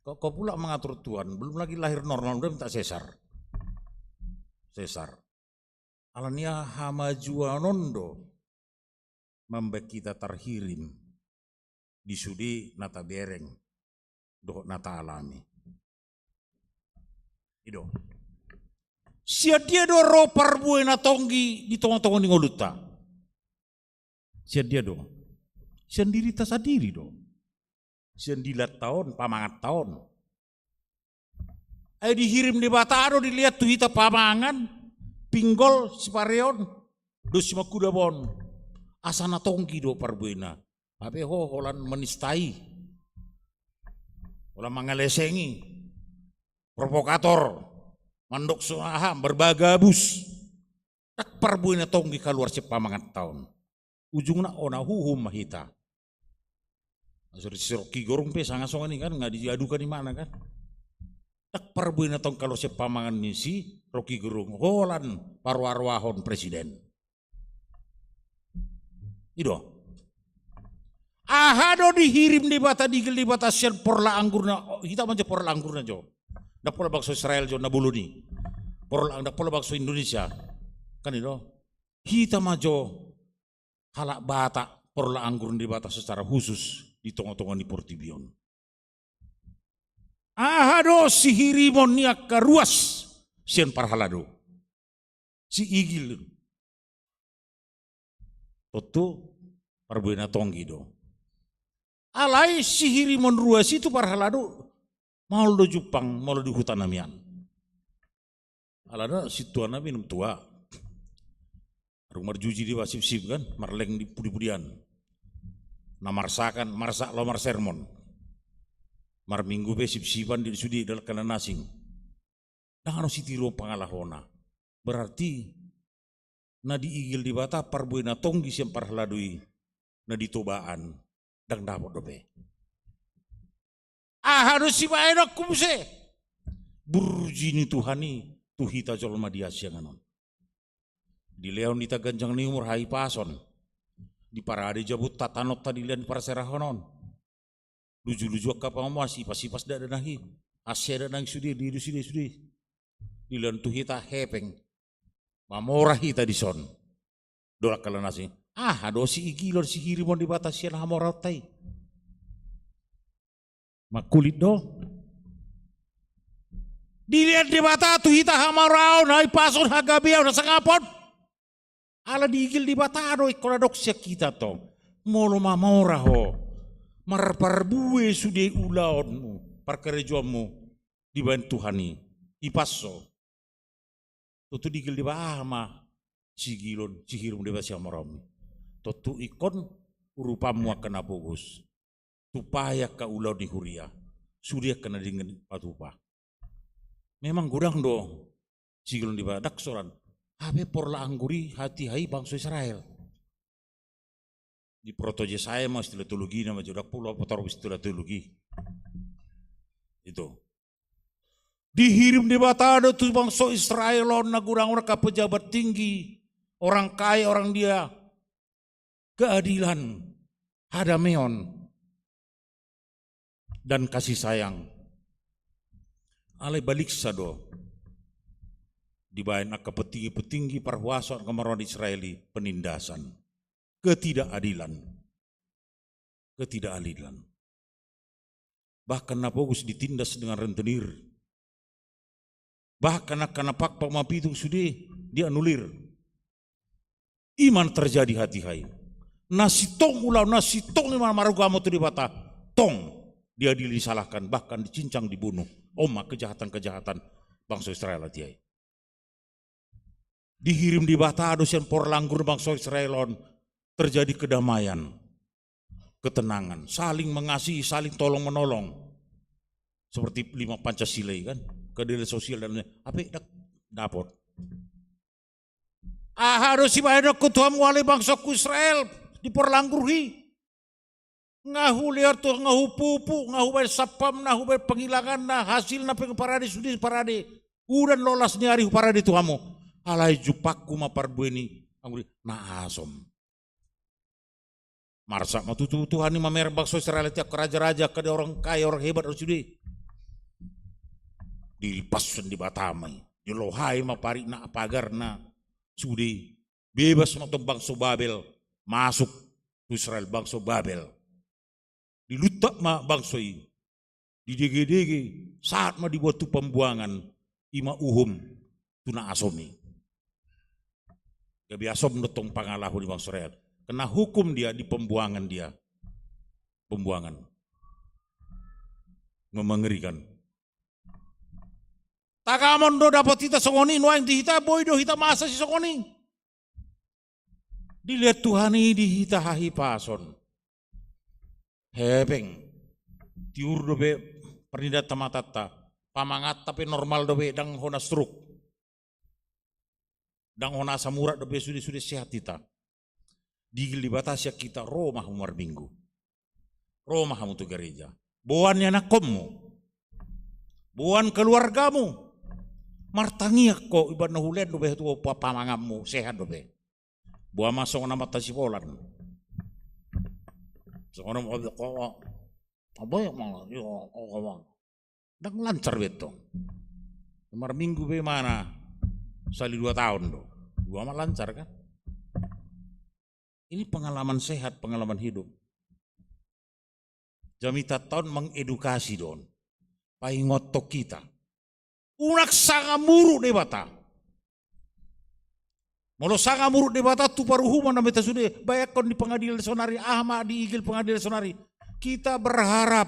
Kau pula mengatur Tuhan, belum lagi lahir normal, udah minta sesar. Sesar. Alania hamajuanondo membek kita terhirim di sudi nata bereng, doh nata alami. Itu. Sia dia do ro parbuena tonggi di tongo-tongo ni ngoluta. Sia dia do. Sia diri ta sadiri do. Sia dilat tahun, pamangat tahun. Ayo dihirim di Bataro dilihat tuh hita pamangan, pinggol si pareon, do si makuda bon. Asana tonggi do parbuena. Ape holan menistai. Holan mangalesengi. Provokator. Mandok suaha berbagabus. Tak parbuena tonggi keluar si pamangan tahun. Ujungna ona huhum mahita. Asur si Rocky Gerung pe sangasongan ini kan nggak diadukan di mana kan? Tak parbuena tong kalau si pamangan ni si Rocky Gerung holan parwarwahon presiden. Ido. Ahado dihirim di bata digel di bata sian porla anggurna kita manja porla anggurna jo. Da pola bakso Israel jo na buluni. Porla da pola bakso Indonesia. Kan ido. Kita majo halak bata porla anggur di bata secara khusus di tongo-tongo di Portibion. Ahado si hirimon niak karuas sian parhalado. Si igil. Toto parbuena tonggi do. Alai si hirimon ruas itu parhalado mau do Jepang, mau di hutan namian. Alada si tuan minum tua. Rumar juji di wasip-sip kan, marleng di pudi-pudian. Na marsakan, marsak lo mar sermon. Mar minggu be sip-sipan di sudi dalam kanan nasing. Nah si tiro pangalahona. Berarti na diigil di bata parbuena tonggi siang parhaladui na ditobaan dang dapat dobe. Harus si baenak kumse. Burjini Tuhani tuhita jolma dia sianganon. Di leon dita ganjang ni umur hai pason. Di parade jabut tatanot tadi lian para serahonon. Luju-luju ka pamasi pasipas da nahi. Asya da nang sudi di sudi. Di leon tuhita hepeng. Mamorah hita di son. Dolak kala nasi. Ado si igilor si hirimon di batas sian hamorah tai. Makulit do. Dilihat di bata tu hita hamarau nai pason hagabiau na sangapon. Ala diigil di bata do ikoladok siya kita to. Molo mamora ho. Marparbue sude ulaonmu. Parkerejuanmu. Dibayan Tuhani. Ipaso. Tutu digil di bata sigilon sihirum di bata siya maram. Tutu ikon urupamu akan abogus. Supaya ka ulau di huria. Surya kena dengan patupa. Memang gudang do. Sigilon di badak soran. Habe porla angguri hati hai bangsa Israel. Di protoje saya mas istilah teologi nama jodak pulau potor istilah teologi. Itu. Dihirim di batado tu bangsa Israel on na gudang orang pejabat tinggi. Orang kaya orang dia. Keadilan. Hadameon. Dan kasih sayang. Alai balik sado. Dibayan ke petinggi-petinggi perhuasan kemaruan Israeli penindasan. Ketidakadilan. Bahkan napogus ditindas dengan rentenir. Bahkan karena pak mapitung sudi dianulir. Iman terjadi hati-hai. Nasi tong ulau nasi tong lima marugamo tu di bata. Tong. Dia disalahkan, bahkan dicincang, dibunuh. Kejahatan-kejahatan bangsa Israel hati. Dihirim di bata dosen porlanggur bangsa Israelon. Terjadi kedamaian. Ketenangan. Saling mengasihi, saling tolong-menolong. Seperti 5 Pancasila kan. Keadilan sosial dan apa dapat. Harus si badak kutuam wali bangsa Israel. Di porlanggurhi. Ngahu liar tuh ngahu pupu, ngahu bayar sapam, ngahu bayar penghilangan, nah hasil na parade sudi parade. Udan lolas ni hari parade tu kamu. Alai jupaku ma parbueni, anguri na asom. Marsak matutu Tuhan ni mamer bakso Israel tiap raja-raja kada orang kaya orang hebat harus sudi. Dilepas di batamai, dilohai ma pari na pagar na sudi. Bebas ma bangsa Babel masuk Israel bangsa Babel. Dilutak ma bangsoi, didege-dege saat ma dibuat tu pembuangan ima uhum tuna asomi. Gabi asom notong pangalahu di bang Soreat. Kena hukum dia di pembuangan dia. Pembuangan. Mengerikan. Takamon do dapat kita songoni nuang di hita boy do hita masa si songoni. Dilihat Tuhan ini di hita hahi pason. Hebeng. Tiur do be pernidat tamatata. Pamangat tapi normal do be dang hona stroke. Dang hona samurat do be sudah sehat kita. Digil di batasnya kita Roma umar minggu. Roma hamu tu gereja. Boannya nakommu. Boan keluargamu. Martangiak kok ibadah hulen do be tu pamangamu sehat do be. Buah masuk nama tasipolan. Seorang kok apa yang malah yo kok dang lancar beto. Umar minggu be mana? Sali 2 tahun do. 2 mah lancar kan? Ini pengalaman sehat, pengalaman hidup. Jamita tahun mengedukasi don. Paingotok kita. Unak sanga muru de bata. Molo sanga muru de bata tu paruhuman na meta sude bayakon di pengadilan sonari Ahmad di igil pengadilan sonari. Kita berharap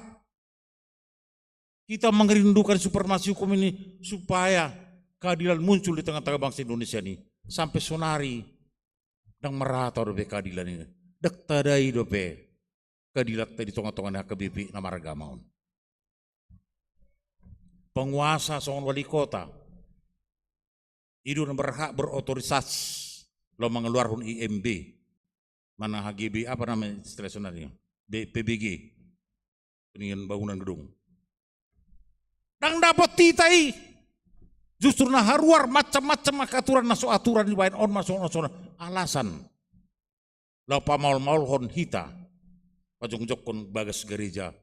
kita mengerindukan supremasi hukum ini supaya keadilan muncul di tengah-tengah bangsa Indonesia ini sampai sonari dan merata dope keadilan ini. Dek tadai dope keadilan tadi tengah-tengah HKBP nama ragamaun. Penguasa seorang wali kota itu berhak berotoritas lo mengeluarkan IMB mana HGB apa namanya istilah sonarnya PBG peningan bangunan gedung dan dapat titai justru nah haruar macam-macam aturan naso aturan di bain on masuk alasan lo pamaul-maul hon hita pajong jokon bagas gereja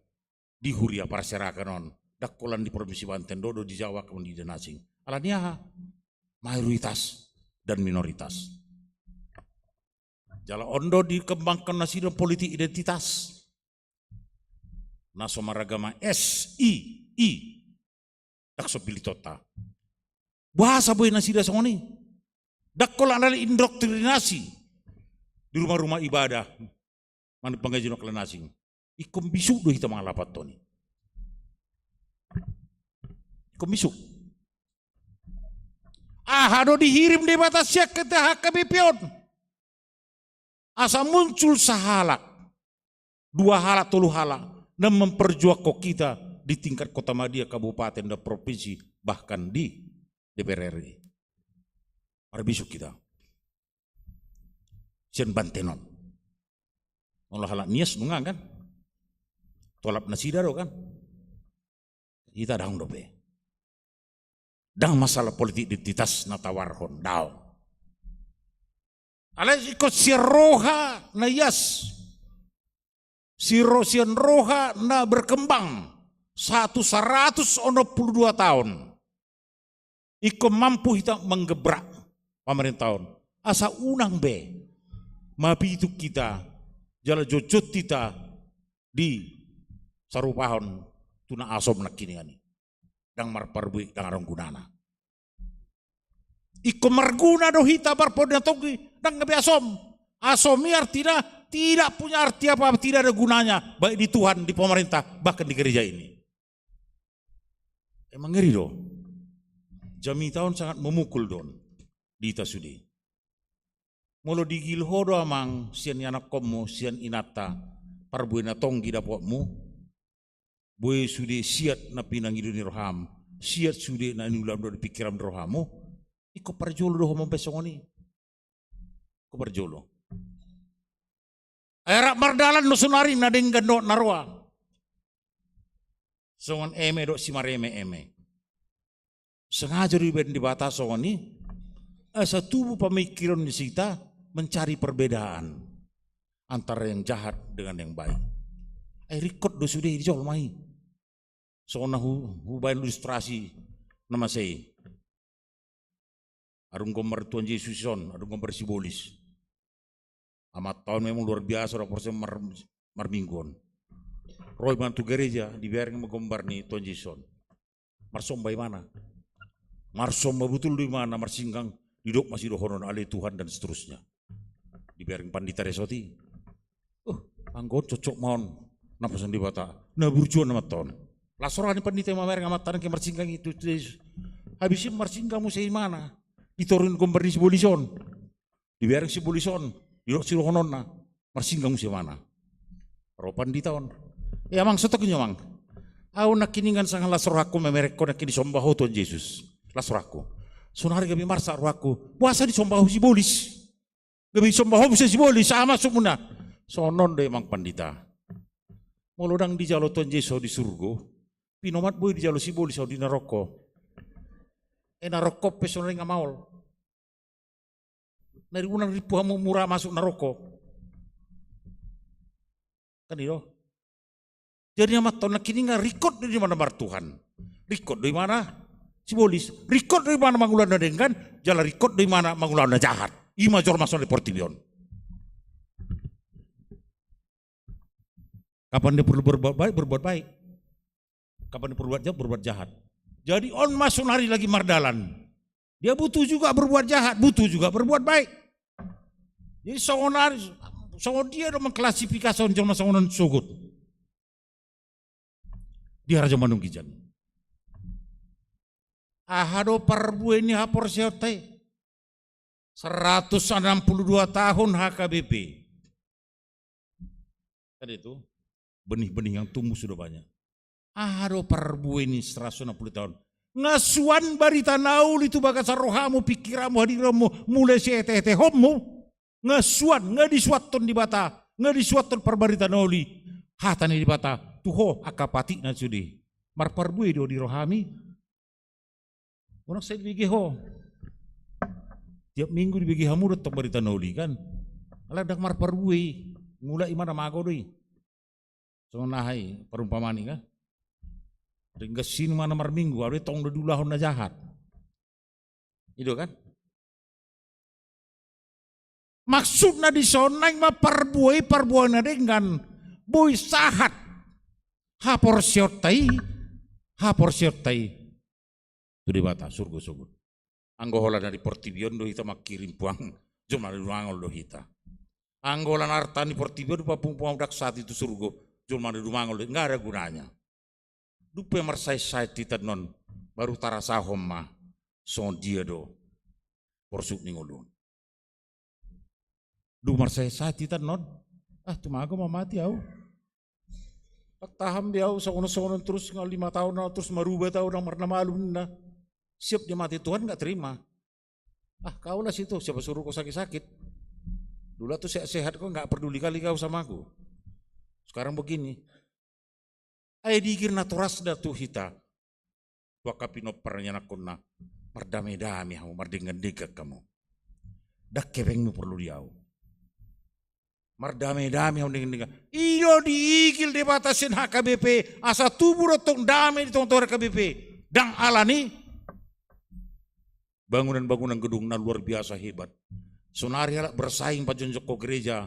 di huria parserakan on dakolan di provinsi Banten dodo di Jawa kemudian di Nasing alania mayoritas dan minoritas jala ondo dikembangkan nasi politik identitas naso maragama SII dakso pilitota bahasa boy nasi dasongoni dakolan dari indoktrinasi di rumah-rumah ibadah mana pengajian kelan Nasing ikom bisu do hita mangalapat toni komisuk. Ahado dihirim di batasnya ke HKBP-on. Asa muncul sahalak. 2 halak, 3 halak. Dan memperjuangkan kita di tingkat kota Madia, kabupaten, dan provinsi. Bahkan di DPR RI. Arbisuk kita. Sian Bantenon. Olah halak nias nungang kan. Tolap nasidaro kan. Kita dang dope. Dan masalah politik identitas natawarhon daw. Alas ikut si roha na yas. Si Rosian roha na berkembang 122 tahun. Iko mampu kita menggebrak pemerintahan. Asa unang be. Mapi itu kita jala jojot kita di sarupahon tuna asom nak kini ani. Dang marparbui dang arong gunana. Iko marguna do hita barpodna togi dang ngabe asom. Asomi artinya tidak punya arti apa, tidak ada gunanya baik di Tuhan, di pemerintah, bahkan di gereja ini. Emang ngeri do. Jami tahun sangat memukul don di Tasudi. Molo digilho do amang sian anak komo sian inata parbuena tonggi dapotmu. Boy sudah siat na pinang iduni roham, siat sudah na inulam do pikiran rohamu, iko parjolo do homo besongoni, iko parjolo. Ayak mardalan no sunari na denggan do narwa, songon eme do simareme eme. Sengaja riben di batas songoni, asa tubuh pemikiran di sita mencari perbedaan antara yang jahat dengan yang baik. Record do sudah dijol mai. Soalnya hubain ilustrasi nama saya. Arung gambar Tuhan Yesus son, arung gambar simbolis. Amat tahun memang luar biasa rapornya marminggon. Roy mantu gereja dibiarin menggambar nih Tuhan Yesus. Marsom bagaimana? Marsom betul di mana marsinggang didok masih dohonon ale Tuhan dan seterusnya. Dibiarin pandita resoti. Anggot cocok mohon napasan di bata. Nah burjuan nama ton. Lasoran pandita mamer ngamatan ke marsinggang itu. Habisin marsinggang mu sei mana? Diturun komperi si bolison. Dibiarin si bolison. Didok si dohonon na. Marsinggang mu sei mana? Ro pandita on. Ya mang sotoknya mang. Aku nak kiningan sang lasoraku memerek ko nak kini sombaho Tuhan Yesus. Lasoraku. Sunari gabi marsa rohaku. Puasa di sombaho si bolis. Gabi sombaho bisa si bolis sama sumuna. Sonon deh mang pandita. Molodang di jalo Tuhan Yesus di surga. Pinomat boy di jalo si bolis di naroko. Naroko pesonari ngamaul. Nari unang ripuhamu murah masuk naroko. Kan itu. Jadi amat tahun kini nggak record dari mana bar Tuhan, record dari mana simbolis, record dari mana mangulana dengan, jalan record dari mana mangulana jahat, ima jor masuk di Portibion. Kapan dia perlu berbuat baik, kapan dia perlu berbuat jahat. Jadi on masuk hari lagi mardalan, dia butuh juga berbuat jahat, butuh juga berbuat baik. Jadi songonari, songon dia dong mengklasifikasi on jor masongonan sugut. Di Raja Manung Gijan. Ahado parbu ini hapor seotai. 162 tahun HKBP. Kan itu benih-benih yang tumbuh sudah banyak. Ahado parbu ini 160 tahun. Ngasuan barita naul itu bagas rohamu, pikiramu, hadiramu, mulai siete homu. Ngasuan, ngadisuaton di bata, ngadisuaton perbarita nauli. Hatani di bata. Tuho akapati na sudi marparbui do di rohami unak saya dibagi ho tiap minggu dibagi hamu datang berita noli kan ala dak marparbui mulai mana mago doi so nahai perumpamani kan ringga sin mana mar minggu ada tong dulahon na jahat itu kan maksudna di sonai ma parbui na dengan boy sahat hapor syartai itu di bata surga surga anggola dari Portibion do hita makirim puang jom dari ruangol do hita anggola nartani Portibion papung puang dak saat itu surga jom dari ruangol nggak ada gunanya dupe marsai sai tita non baru tarasa homma son dia do porsuk ningolun du marsai sai tita non tumago mau mati au Tahan dia seono-seono terus 5 tahun terus merubah tahun marna malu na siap dia mati Tuhan nggak terima. Kau lah situ siapa suruh kau sakit-sakit. Dulu tuh sehat kau nggak peduli kali kau sama aku. Sekarang begini. Ay dikir naturas dah tuh hita. Tua kapino pernyana kona mardame-dame kamu mardengan degak kamu. Dak kevengmu perlu diau. Mardame-dame yang dengan iyo diikil debatasin HKBP asa tubuh rotong dame di tong HKBP dang alani bangunan-bangunan gedung na luar biasa hebat sonari halak bersaing pajon joko gereja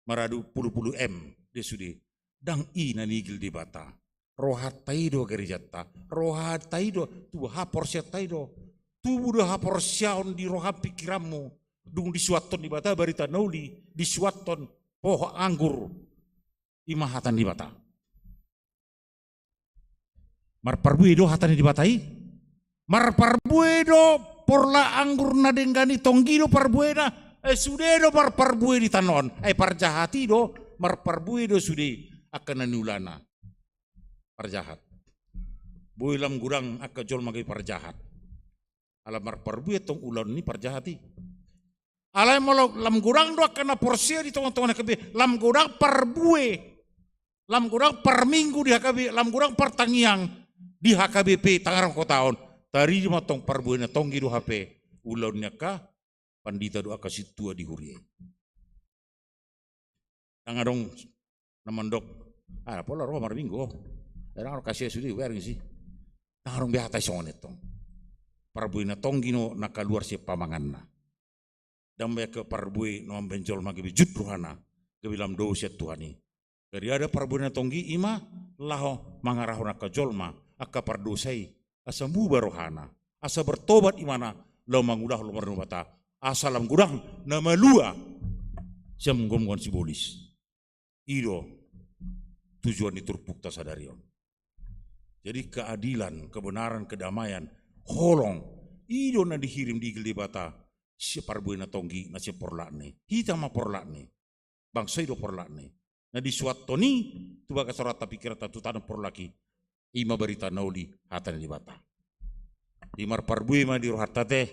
maradu puluh-puluh M desudi dang na nigil debata rohat taido gereja ta rohat taido tu hapor sia taido tubuh do hapor siaon di rohat pikiranmu dung disuaton di bata barita nauli disuaton pohon anggur imahatan di bata marparbuedo hatani di batai marparbuedo porla anggur na denggani tonggido parbuena sudedo marparbue di tanon parjahati do marparbuedo sude akan nanulana parjahat boilam gurang akka jol magai parjahat ala marparbue tong ulan ni parjahati alai molok lam gurang do kena porsia di tong-tong HKB lam gurang parbue lam gurang per minggu di HKB lam gurang per tangiang di HKBP Tangerang Kotaon tari motong parbue na tonggi do HP ulonnya ka pandita do aka situa di hurie tangadong namandok pola ro mar minggu era kasih sudi wering sih tangarong biata sonetong parbue na tonggi no nakaluar si pamanganna damai ke parbui no benjol magi jut ruhana ke bilam do set tuhani dari ada parbui na tonggi ima laho mangarahona ka jolma akka pardosai asambu barohana asa bertobat imana lau mangudah lo marno bata asalam gudang nama lua siam gomgon simbolis ido tujuan iturpukta sadarion. Jadi keadilan, kebenaran, kedamaian, holong ido na dihirim di gili bata si parbuin na tonggi na si porlakne hita ma porlakne bangsa ido porlakne na di suatoni tuba kasorata pikirata tutana porlaki ima berita nauli hatan di bata di mar parbui ma di rohata teh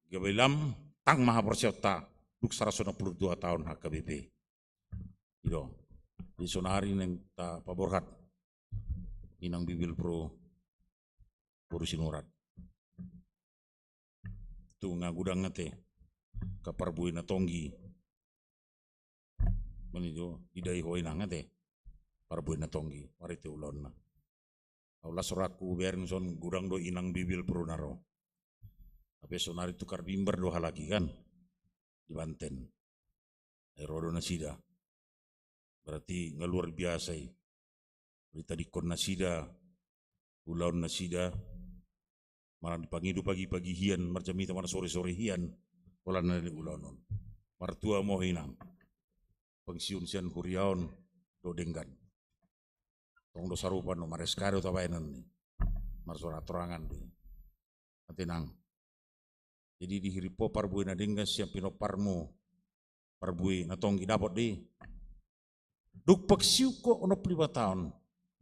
gabelam tang maha persiota duk 162 tahun HKBP ido di sonari neng ta paborhat inang bibil pro sinurat tu ngagudang ngate kaparbui na tonggi manido idai hoi na ngate parbui na tonggi marite ulon na aula soraku berin son gudang do inang bibil pro naro ape sonari tukar bimber do halaki kan di Banten rodo na sida berarti ngeluar biasa berita dikon na sida ulaun na sida malah dipangidu pagi-pagi hian marjamita mana sore-sore hian wala na di ulanon martua mo hinang pengsiun sian huriaon do denggan tong do sarupan no mareskado tabainan ni marsora torangan di atenang jadi dihiripo parbui na denggan siam pinoparmu parbui na tonggi dapat di duk paksiu ko ono 5 tahun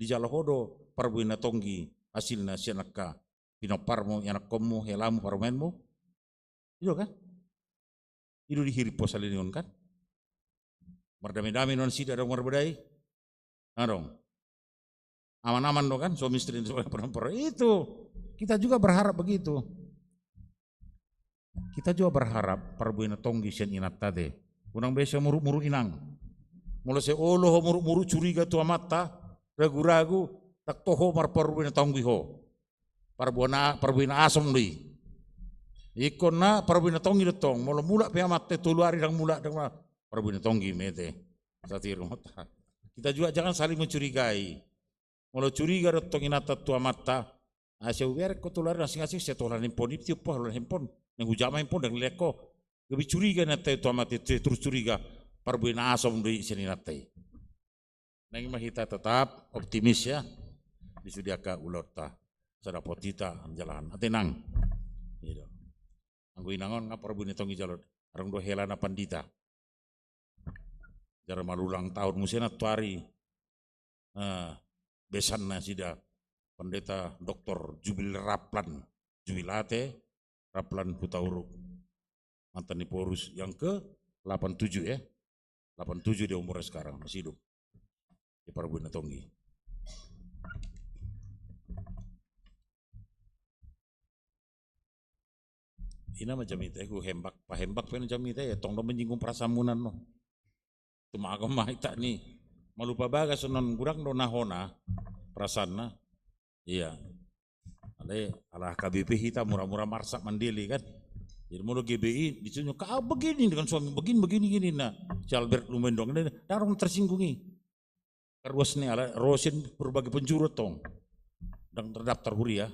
di jalahodo parbui na tonggi hasilna sianaka pinoparmu yanak komu helamu parmenmu itu kan itu dihiripo salinion kan mardami-dami non sida dong marbedai dong aman-aman dong kan suami istri perempuan itu kita juga berharap begitu kita juga berharap parbui na tonggi sian inat tade unang besa muru-muru inang mulai se olo muru-muru curiga tua mata ragu-ragu tak toho mar parbui na tonggi ho parbui na asom li ikon na parbui na tonggi detong mula pe amat tulu ari dang mula dang parbui na tonggi mete satir mata kita juga jangan saling mencurigai mula curiga detong inata tua mata asau ber ko tulu ari asing-asing se tolan handphone itu po handphone nang hujama handphone dang leko lebih curiga na tua mata terus curiga parbui na asom li seninatai nang mahita tetap optimis ya disudiaka ulota sada potita jalan atenang gitu anggo inangon ngapar buni tongi jalod arang do helana pandita jara malulang tahun musena tuari besanna sida pendeta doktor Jubil Raplan Jubilate Raplan Hutauruk mantan Porus yang ke 87 ya 87 dia umurnya sekarang masih hidup di Parbuna Tonggi. Ina macam itu, aku pahembak pen macam itu ya, tong do menyinggung prasamunan no. Cuma aku mah tak nih, malupa bagas non kurang do nahona prasana, iya. Ale ala KBP kita murah-murah marsak mandili kan. Jadi mau GBI ditunjuk kau begini dengan suami begini nah. Si Albert Lumendong ini darong tersinggungi. Karwas nih ala Rosin berbagai penjuru tong, dan terdaftar huria.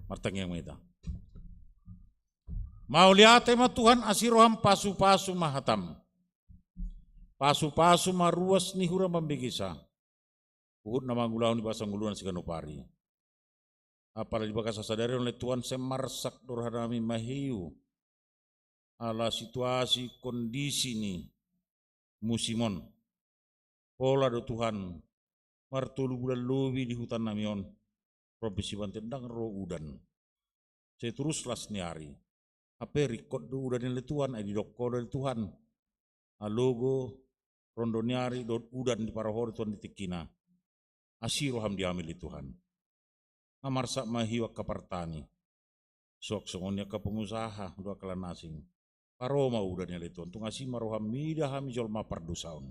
Martang yang kita. Mau lihat tema Tuhan asiroham pasu-pasu mahatam. Pasu-pasu maruas ni hura membigisa. Uhud nama gulaun di basang guluan siganupari. Apalagi bakas sadari oleh Tuhan semarsak dorhadami mahiu. Ala situasi kondisi ni musimon. Pola do Tuhan martulu bulan lobi di hutan namion. Provinsi Banten dang ro udan. Saya teruslah seniari. Apa rekod do udan le Tuhan di dokko dari Tuhan. Alogo rondoniari do udan di parahor Tuhan di tikina. Asiroham diambil di Tuhan. Amarsak mahiwa kapartani. Sok songonya ke pengusaha dua kelan asing. Paroma udannya le Tuhan. Tungasi maroham mida hami jolma pardusaun.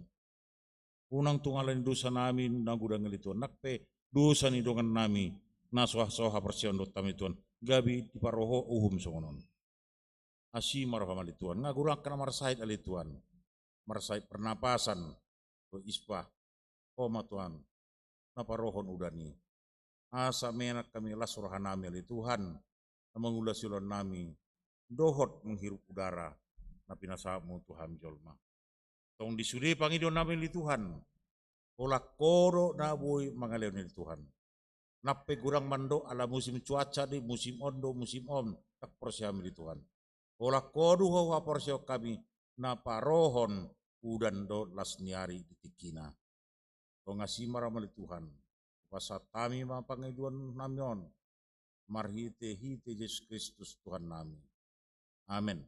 Unang tungalan dosa nami nagudang le Tuhan. Nakpe dosa ni dongan nami. Naswah-soha persian dot kami Tuhan. Gabi di paroho uhum songonon. Asi maroham ali Tuhan. Ngagurang kena marsait ali Tuhan. Marsait pernapasan. Do ispa. Koma Tuhan. Naparohon udani. asa menak kami las rohanami ali Tuhan, na mengulas silon nami, dohot menghirup udara, na pinasamu Tuhan jolma. Tong disudi pangidon nami li Tuhan, olah koro na boy mangaleon li Tuhan. Nape kurang mando ala musim cuaca di musim ondo musim om tak persiam li Tuhan. Olah kodu hawa persio kami na parohon udan do las niari ditikina. Tong ngasih maramali Tuhan. Pasat kami mapangiduan namion. Marhite hite Yesus Kristus Tuhan nami. Amin.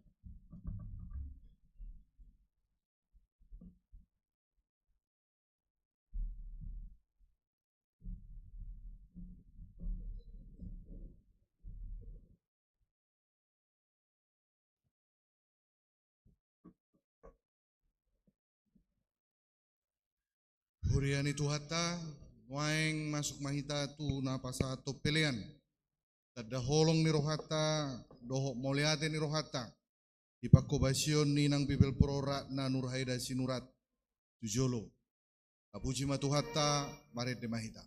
Huriani Tuhata, waeng masuk mahita tu na pasato pelean. Tada holong ni rohata, dohok moliate ni rohata. Ipakobasion ni nang Bibel Prora na Nurhaida Sinurat Tujolo. Kapuji matuhata, maret de mahita.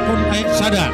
ikon aek sada.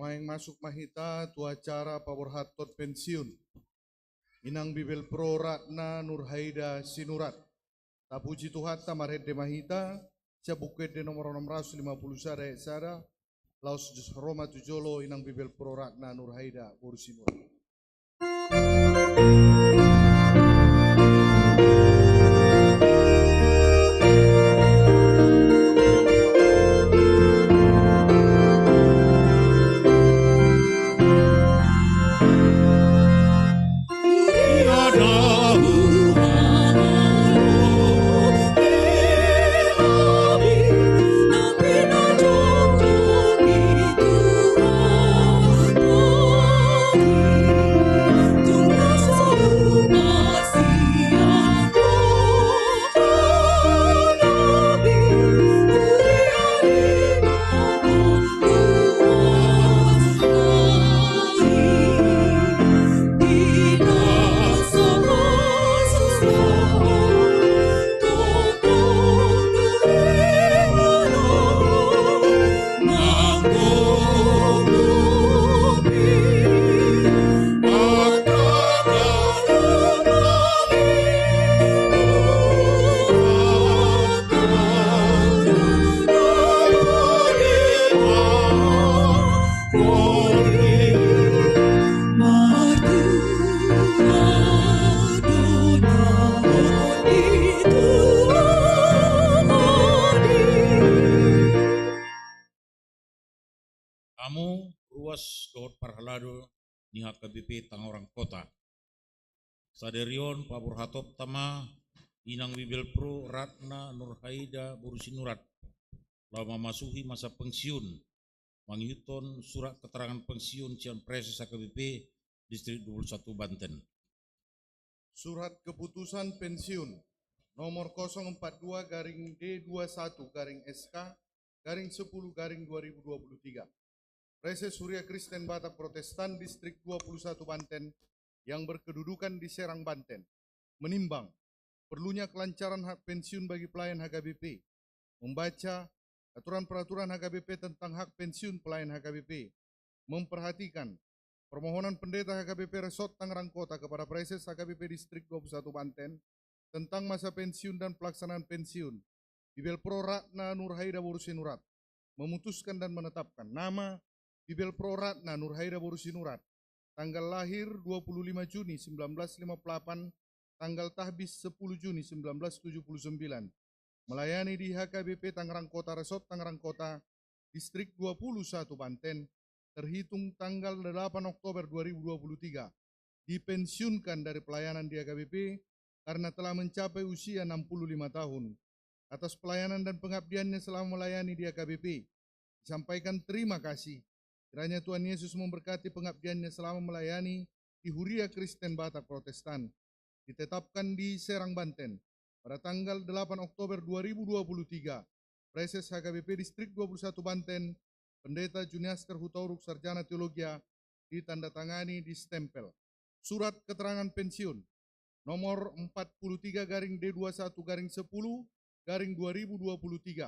Waeng masuk mahita tu acara paborhatot pensiun. Inang Bibel Pro Ratna Nurhaida Sinurat. Tapuji Tuhata marhede mahita. Siabuket de nomor 650 sada sada. Laos Roma Tujolo Inang Bibel Pro Ratna Nurhaida Sinurat. Kamu ruas dohot parhalado ni HKBP Tangerang Kota. Saderion paborhatop tama Inang Bibel Pro Ratna Nurhaida Sinurat. Lama masuhi masa pensiun. Menghitung surat keterangan pensiun Cian Preses HKBP Distrik 21 Banten. Surat keputusan pensiun nomor 042-21-SK-10-2023. Preses Surya Kristen Batak Protestan Distrik 21 Banten yang berkedudukan di Serang, Banten, menimbang perlunya kelancaran hak pensiun bagi pelayan HKBP, membaca aturan-peraturan HKBP tentang hak pensiun pelayan HKBP, memperhatikan permohonan pendeta HKBP Resort Tangerang Kota kepada Preses HKBP Distrik 21 Banten tentang masa pensiun dan pelaksanaan pensiun, Bibel Pro Ratna Nurhaida Sinurat, memutuskan dan menetapkan nama Bibel Pro Ratna Nurhaida Sinurat, tanggal lahir 25 Juni 1958, tanggal tahbis 10 Juni 1979, melayani di HKBP Tangerang Kota Resort Tangerang Kota, Distrik 21 Banten, terhitung tanggal 8 Oktober 2023, dipensiunkan dari pelayanan di HKBP karena telah mencapai usia 65 tahun. Atas pelayanan dan pengabdiannya selama melayani di HKBP, disampaikan terima kasih. Kiranya Tuhan Yesus memberkati pengabdiannya selama melayani di Huria Kristen Batak Protestan, ditetapkan di Serang, Banten, pada tanggal 8 Oktober 2023, Preses HKBP Distrik 21 Banten, Pendeta Juniaster Hutauruk Sarjana Teologia, ditandatangani di stempel. Surat keterangan pensiun nomor 43-D21-10-2023.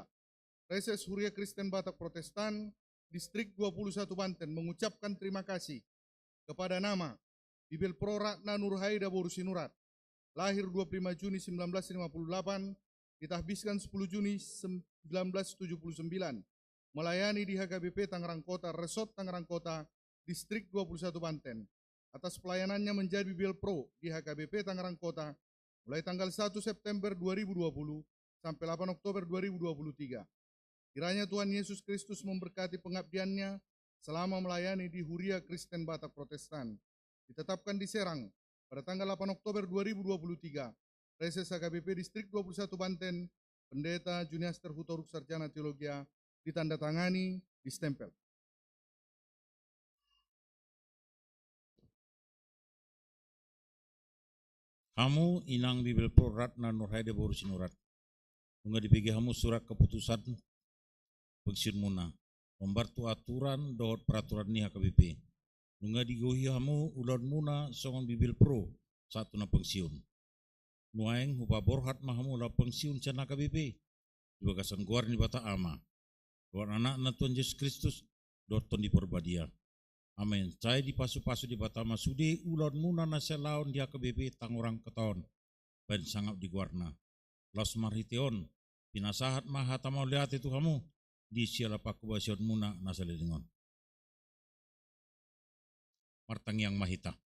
Preses Huria Kristen Batak Protestan Distrik 21 Banten mengucapkan terima kasih kepada nama Bibel Pro Ratna Nurhaida Sinurat, lahir 25 Juni 1958, ditahbiskan 10 Juni 1979, melayani di HKBP Tangerang Kota Resort Tangerang Kota Distrik 21 Banten. Atas pelayanannya menjadi Bibel Pro di HKBP Tangerang Kota mulai tanggal 1 September 2020 sampai 8 Oktober 2023. Kiranya Tuhan Yesus Kristus memberkati pengabdiannya selama melayani di Huria Kristen Batak Protestan. Ditetapkan di Serang pada tanggal 8 Oktober 2023. Reses HKBP Distrik 21 Banten, Pendeta Juniaster Hutoruk Sarjana Teologia, ditandatangani, distempel. Kamu inang Bibel Pro Ratna Nurhaide Boru Sinurat. Nunga dibagi kamu surat keputusan pensiun muna. Membantu aturan dohot peraturan ni HKBP. Nunga digohi kamu ulan muna songon Bibel Pro satu na pensiun. Nuaeng hupa borhat mahamu la pensiun cana HKBP. Dibagasan guar ni bata ama. Doan anak na Tuhan Yesus Kristus doton di perbadia. Amin. Saya di pasu-pasu di Batama Sude ulan muna na selaon di HKBP tang orang ketaon. Ben sangat di guarna. Las marhiteon pinasahat maha tamau lihat itu kamu di siala paku basion muna nasalilingon. Martang yang mahita.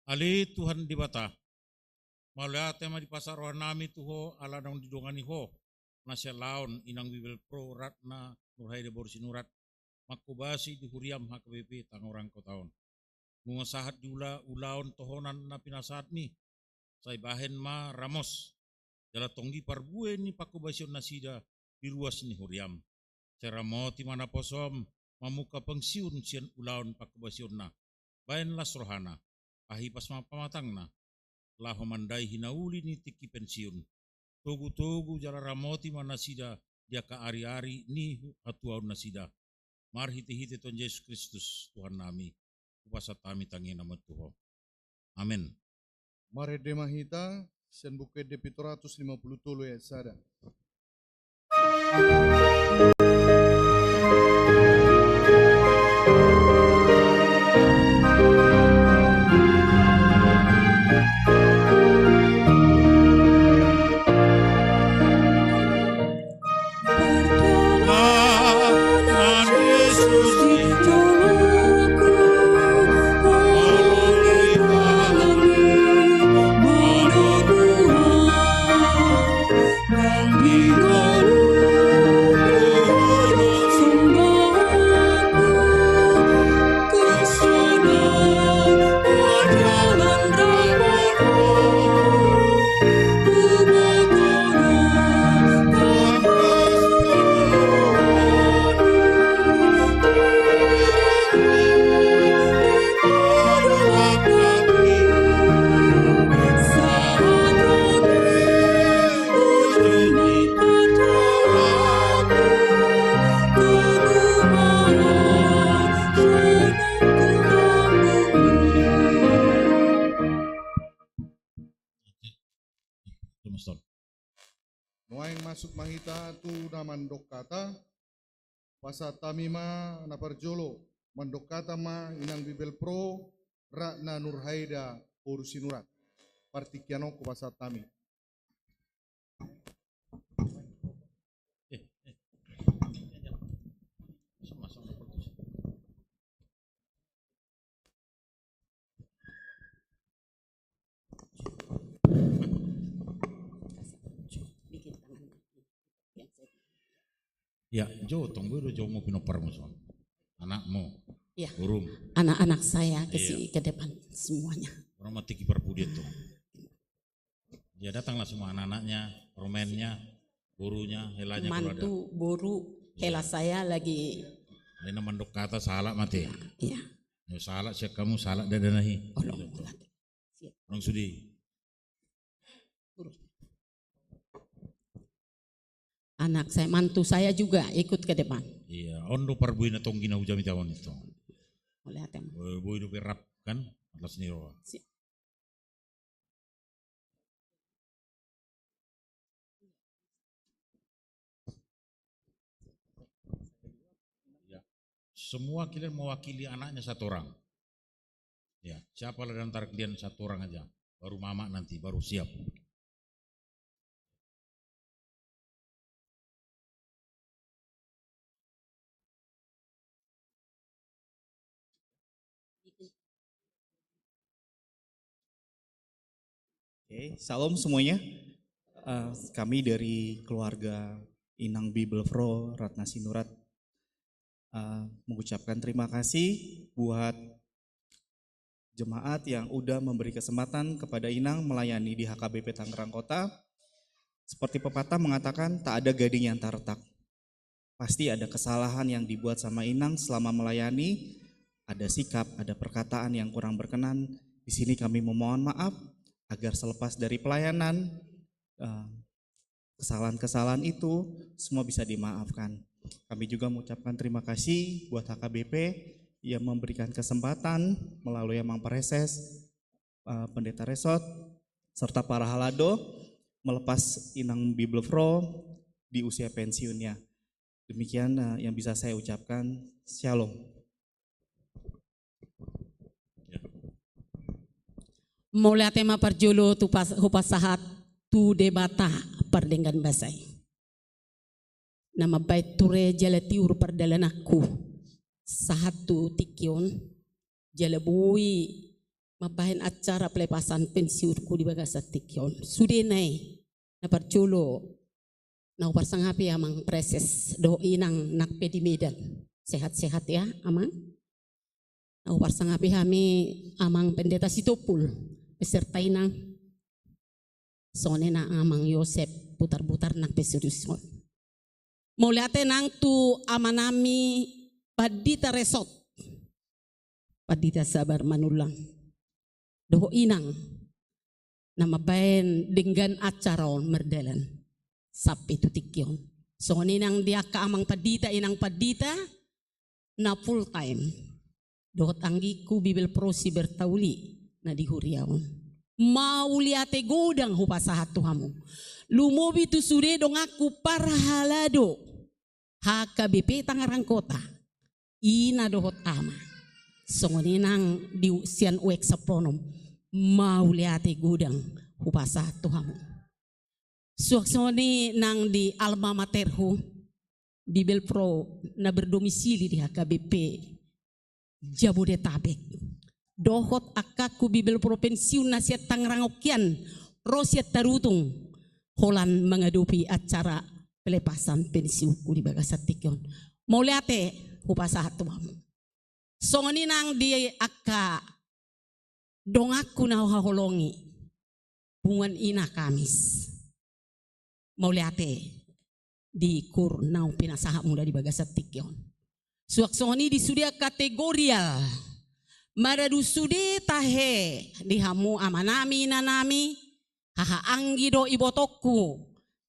Ali Tuhan di bata. Malihat tema di pasar nami tuho ala dong didongani ho. Naselaon inang Bibel Pro Ratna Nurhaide Boru Sinurat. Makubasi di Huriam HKBP tang orang kotaon. Mengusahat di ulaon tohonan na pinasahat ni. Say bahen ma Ramos. Jala tonggi parbue ni pakubasion nasida di ruas ni Huriam. Cara moti mana posom mamuka pensiun sian ulaon pakubasion na. Bahen las rohana. Ahipas pamatang na. Laho mandai hinauli ni tiki pensiun. Togu-togu jala ramoti mana sida dia ka ari-ari ni hatuaun nasida. Mar hiti-hiti Tuhan Yesus Kristus Tuhan nami. Upasa tami tangi nama Tuhan. Amin. Mare de mahita, sen buke de 750 tolo ya sada. Noaeng masuk mahita tu na mandok kata, pasa tamima na parjolo, mandok kata ma inang Bibel Pro, Ratna Nurhaida Boru Sinurat. Partikiano ko pasa tami. Ya, jo tunggu do jo mau pinopar musuh. Anakmu. Ya. Burung. Anak-anak saya ke depan semuanya. Orang mati kiper pudet tuh. Dia datanglah semua anak-anaknya, romennya, gurunya, helanya kalau ada. Mantu, boru, hela saya lagi. Ini mandok kata salah mati. Iya. Ya salah siap kamu salah dadanahi. Orang sudi. Anak saya, mantu saya juga ikut ke depan. Iya, ondo parbuina tonggina ujami tawan itu. Oleh hati. Boy do rap kan atas niro. Ya. Semua kalian mewakili anaknya satu orang. Ya, siapa lah antara kalian satu orang aja. Baru mama nanti baru siap. Oke, salam semuanya. Kami dari keluarga Inang Bibelpro Ratna Sinurat mengucapkan terima kasih buat jemaat yang udah memberi kesempatan kepada Inang melayani di HKBP Tangerang Kota. Seperti pepatah mengatakan, tak ada gading yang tak retak. Pasti ada kesalahan yang dibuat sama Inang selama melayani, ada sikap, ada perkataan yang kurang berkenan. Di sini kami memohon maaf agar selepas dari pelayanan, kesalahan-kesalahan itu semua bisa dimaafkan. Kami juga mengucapkan terima kasih buat HKBP yang memberikan kesempatan melalui Mang Pareses, Pendeta Resot, serta para halado melepas Inang Bibelpro di usia pensiunnya. Demikian yang bisa saya ucapkan. Shalom. Mulai tema perjolo tu hupasahat tu debata perdengan basai. Nama baik ture jala tiur perdalan aku. Satu tikyon jala bui mapahin acara pelepasan pensiunku di bagasa tikyon. Sudah naik na perjolo na uparsangapi amang preses do inang nakpe di Medan. Sehat-sehat ya amang. Na uparsangapi kami amang pendeta Sitopul beserta inang sone na amang Yosep putar-putar nakpe seriuson. Mulate nang tu amanami Padita Resot, Padita Sabar Manulang, doho inang, nama bayan dengan acara merdalan, sapi tutikyon. So ninang dia kaamang Padita inang Padita, na full time, doho tanggiku Bibelpro si Bertauli na dihuriaon. Mauliate godang hupasahat tuhamu, lumobi tu sude dong aku parhalado, HKBP Tangerang Kota. Ina dohot ama songoninang di sian uek sapronom mau liate gudang hupasa tuhamu suaksoni nang di alma materhu Bibelpro na berdomisili di HKBP Jabodetabek dohot akaku Bibelpro pensiun nasiat Tangerang Okian rosiat tarutung holan mengadupi acara pelepasan pensiunku di Bagasatikyon mau liate hupasahat tuhamu. Songoni nang di akka dongaku na haholongi bungan ina Kamis. Mau liate di kur nau pinasaha muda di Bagasatikyon. Suak songoni di sudia kategorial. Maradu sude tahe di hamu amanami nanami haha anggi do ibotoku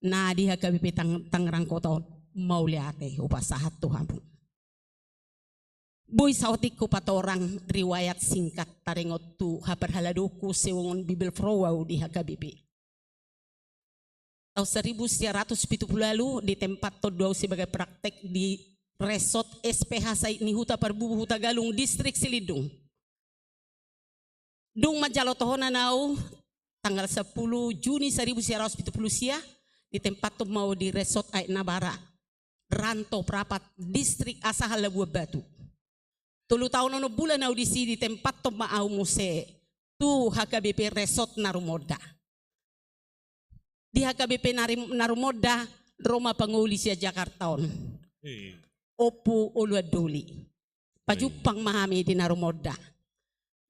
na di HKBP Tangerang Kota mau liate hupasahat tuhamu. Boy saotiku patorang riwayat singkat taringot tu haperhaladoku sewongon Bibelpro wau di HKBP. Tahun 1970 lalu di tempat todau sebagai praktek di Resort SPH Said Nihuta Parbubu Huta Galung Distrik Silidung. Dung majalotohona nau tanggal 10 Juni 1970 sia di tempat tu mau di Resort Aik Nabara Ranto Prapat Distrik Asahal Labuan Batu. 3 tahun ono bulan audisi di tempat to maau muse tu HKBP Resort Narumoda. Di HKBP Narumoda Roma Pangulisia Jakarta on. Opu Uluaduli. Pajupang mahami di Narumoda.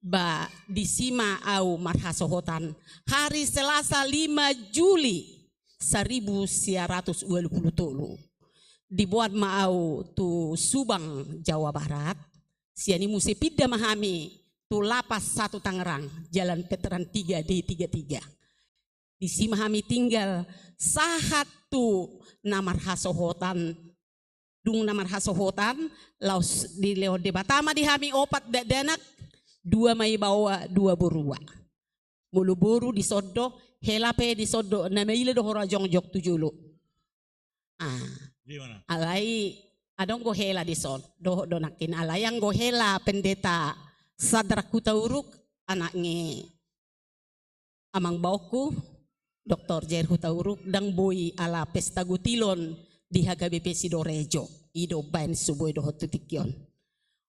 Ba di Sima au Marhasohotan hari Selasa 5 Juli 1923. Dibuat maau tu Subang Jawa Barat. Siani musi pidda mahami tu lapas 1 Tangerang Jalan Veteran 3 D33. Di si mahami tinggal sahat tu namar hasohotan dung namar hasohotan laus di leo debatama di hami opat danak 2 mai bawa 2 borua. Mulu boru di sodo helape di sodo nama ile do hora jongjok tujulu. Alai adong go hela di son do donakin alayang go hela pendeta Sadrak Hutauruk anaknya amang bauku Dr. Jair Hutauruk dang boy ala pesta gutilon di HKBP Sidorejo ido bain suboy do hotutikyon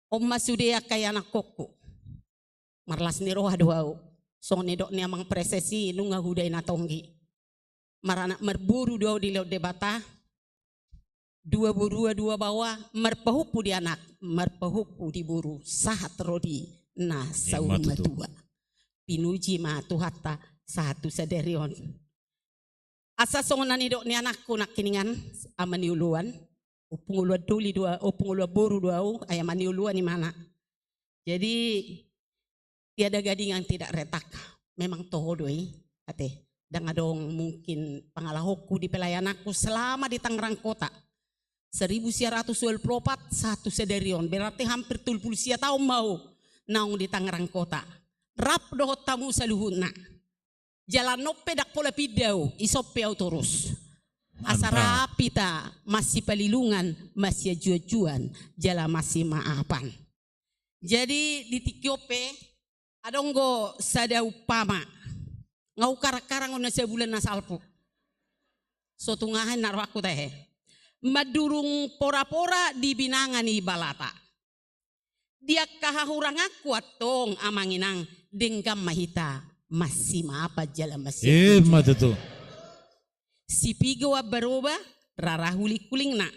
om masudea kaya anak kokku marlas ni roha doau song ni dok ni amang presesi nunga hudai natonggi Marana merburu dua di laut debata. Dua buru dua bawah merpahupu di anak, merpahupu di buru sahat rodi na saung matua. Pinuji ma tuhata satu saderion. Asa songonan idok ni anakku nak kiningan amani uluan. Upung ulua duli dua, upung ulua boru dua ayam mani uluan ni mana. Jadi tiada gading yang tidak retak. Memang tohodoi ate. Dan adong mungkin pangalahoku di pelayananku selama di Tangerang Kota. 1924 satu sederion berarti hampir 30 tahun mau naung di Tangerang Kota. Rap dohot tamu saluhuna. Jalan nope dak pola pidau isope terus. Asara pita masih pelilungan masih jujuan jala masih maafan. Jadi di Tikiope adonggo sada upama ngau karang ona sebulan nasalpu. Sotungahan narwaku teh. Madurung pora-pora di binangan ni balata. Dia kahahurang aku atong amanginang denggam mahita masih maapa jala masih. Matutu. Si pigo baroba rarahuli kuling na.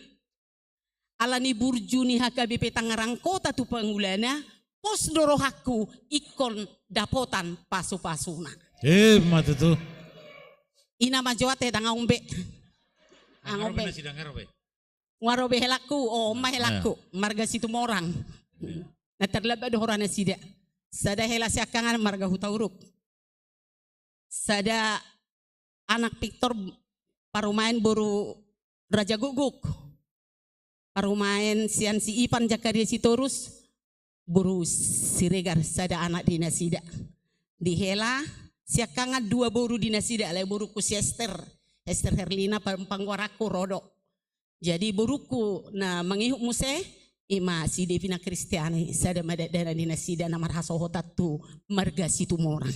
Alani burju ni HKBP Tangerang Kota tu pangulana pos dorohaku ikon dapotan pasu-pasuna. Matutu. Ina majawate dangombe. Angombe. Warobe helaku, omah helaku, marga situ morang. Na terlebih dohorana sida. Sada hela siakangan marga hutauruk. Sada anak Victor parumain boru Raja Guguk. Parumain sian si Ipan Jakaria Sitorus boru Siregar sada anak dinasida. Di hela siakangan dua boru dinasida le boru ku Esther Herlina pangwaraku rodok. Jadi buruku na mangihuk muse ima si Devina Kristiani sada madadana dinasida na marhasohotatu marga situ morang.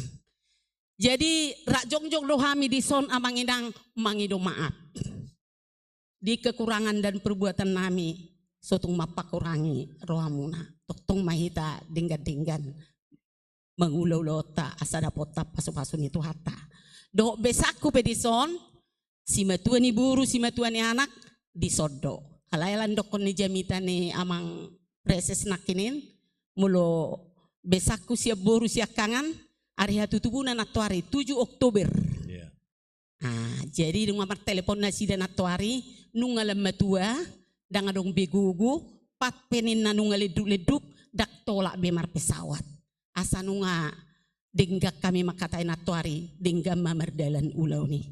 Jadi rak jongjong dohami di son amangidang mangido maaf. Di kekurangan dan perbuatan nami sotung mapakurangi rohamuna. Toktong mahita dinggan-dinggan mengulau-lota asada potap pasu-pasun itu hata. Do besaku pedison si matuan ni buru si matuan ni anak disodo. Alailan dokon ni jamita ni amang preses nakinin mulo besaku siap boru siap kangen hari hatutubunan atau hari 7 Oktober. Yeah. Jadi dengan telepon nasi dan atau hari nungalam matua dengan dong begugu pat penin na nungal leduk-leduk dak tolak bemar pesawat. Asa nunga denggak kami makatain atau hari denggam mamardalan ulau ni.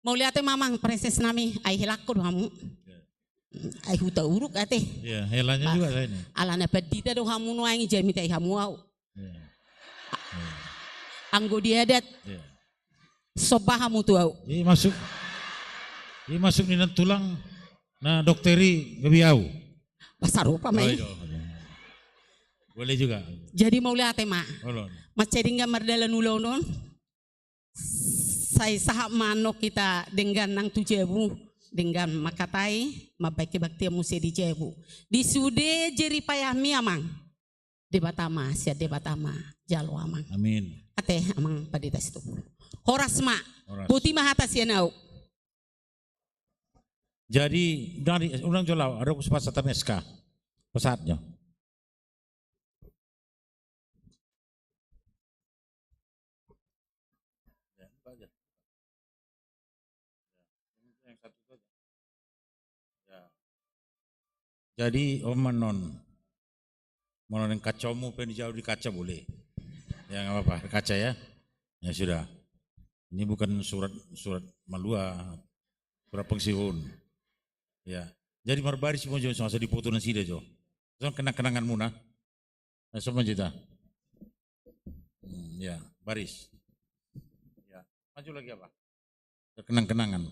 Mau lihat mamang preses nami ai helakku kamu. Ai huta uruk ate. Ya, helanya juga saya ini. Alana pedita do kamu nuangi jamita ai kamu au. Anggo diadat. Sobah kamu tu au. Ini masuk ni tulang na dokteri gabiau. Pasar rupa mai. Boleh juga. Jadi mau lihat mak. Olon. Macedingga mardalan ulau non. Saya sahab manok kita dengan nang tujebu dengan makatai mabaiki bakti musi di jebu di sude jeri payah mi amang debatama sia debatama jalo amang Amin. ate amang padita situ horasma putih mahata sia nau. Jadi dari ulang jolau ada kesepakatan SK pesatnya. Jadi menon yang kacamu pengen jauh di kaca boleh, ya nggak apa-apa kaca ya, ya sudah. Ini bukan surat malua, surat pensiun, ya. Jadi marbaris semua jauh sama dipoto nasi deh jo, so kenangan muna, semua juta, ya baris, ya maju lagi apa, kenangan.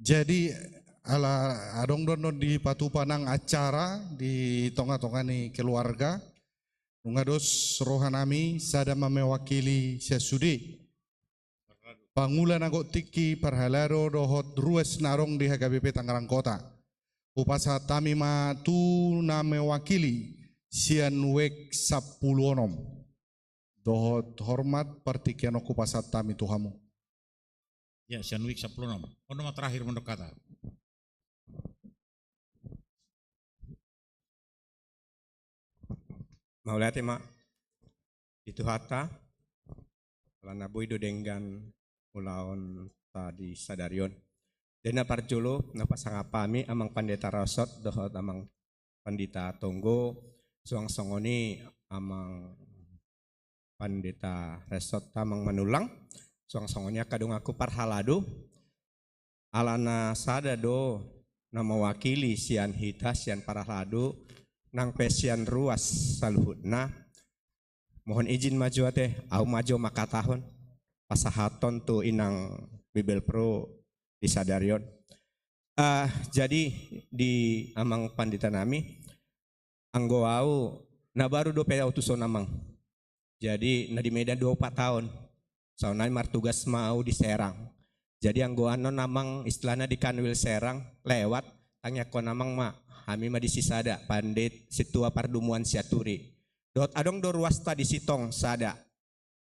Jadi ala adong don di patupanang acara di tonga-tonga ni keluarga nungados rohanami sada mewakili sesudi pangulan agok tiki parhalaro dohot rues narong di HKBP Tangerang Kota upasa tami ma tu na mewakili sian wek 10 onom dohot hormat partikian okupasa tami tuhamu. Ya, Sianwik 10 nom. Ono terakhir mendekata. Mau lihat ya mak, itu hata, lana boy do dengan ulaon tadi sadarion. Dena parjolo na pasangapami amang pandeta rasot dohot amang pandita tonggo suang songoni amang pandeta resot tamang manulang suang songonya kadung aku parhalado alana sada do na mewakili sian hita sian parhalado nang pesian ruas saluhutna mohon izin maju teh au maju makatahon pasahaton tu inang Bibel Pro di sadarion. Jadi di amang pandita nami anggo au na baru do pe utuson amang. Jadi na di Medan 24 tahun. Saunai martugas mau di Serang. Jadi anggo anon namang istilahnya di Kanwil Serang lewat tanya ko namang ma kami ma di sisada pandit situa pardumuan siaturi. Dot adong do ruasta di Sitong sada.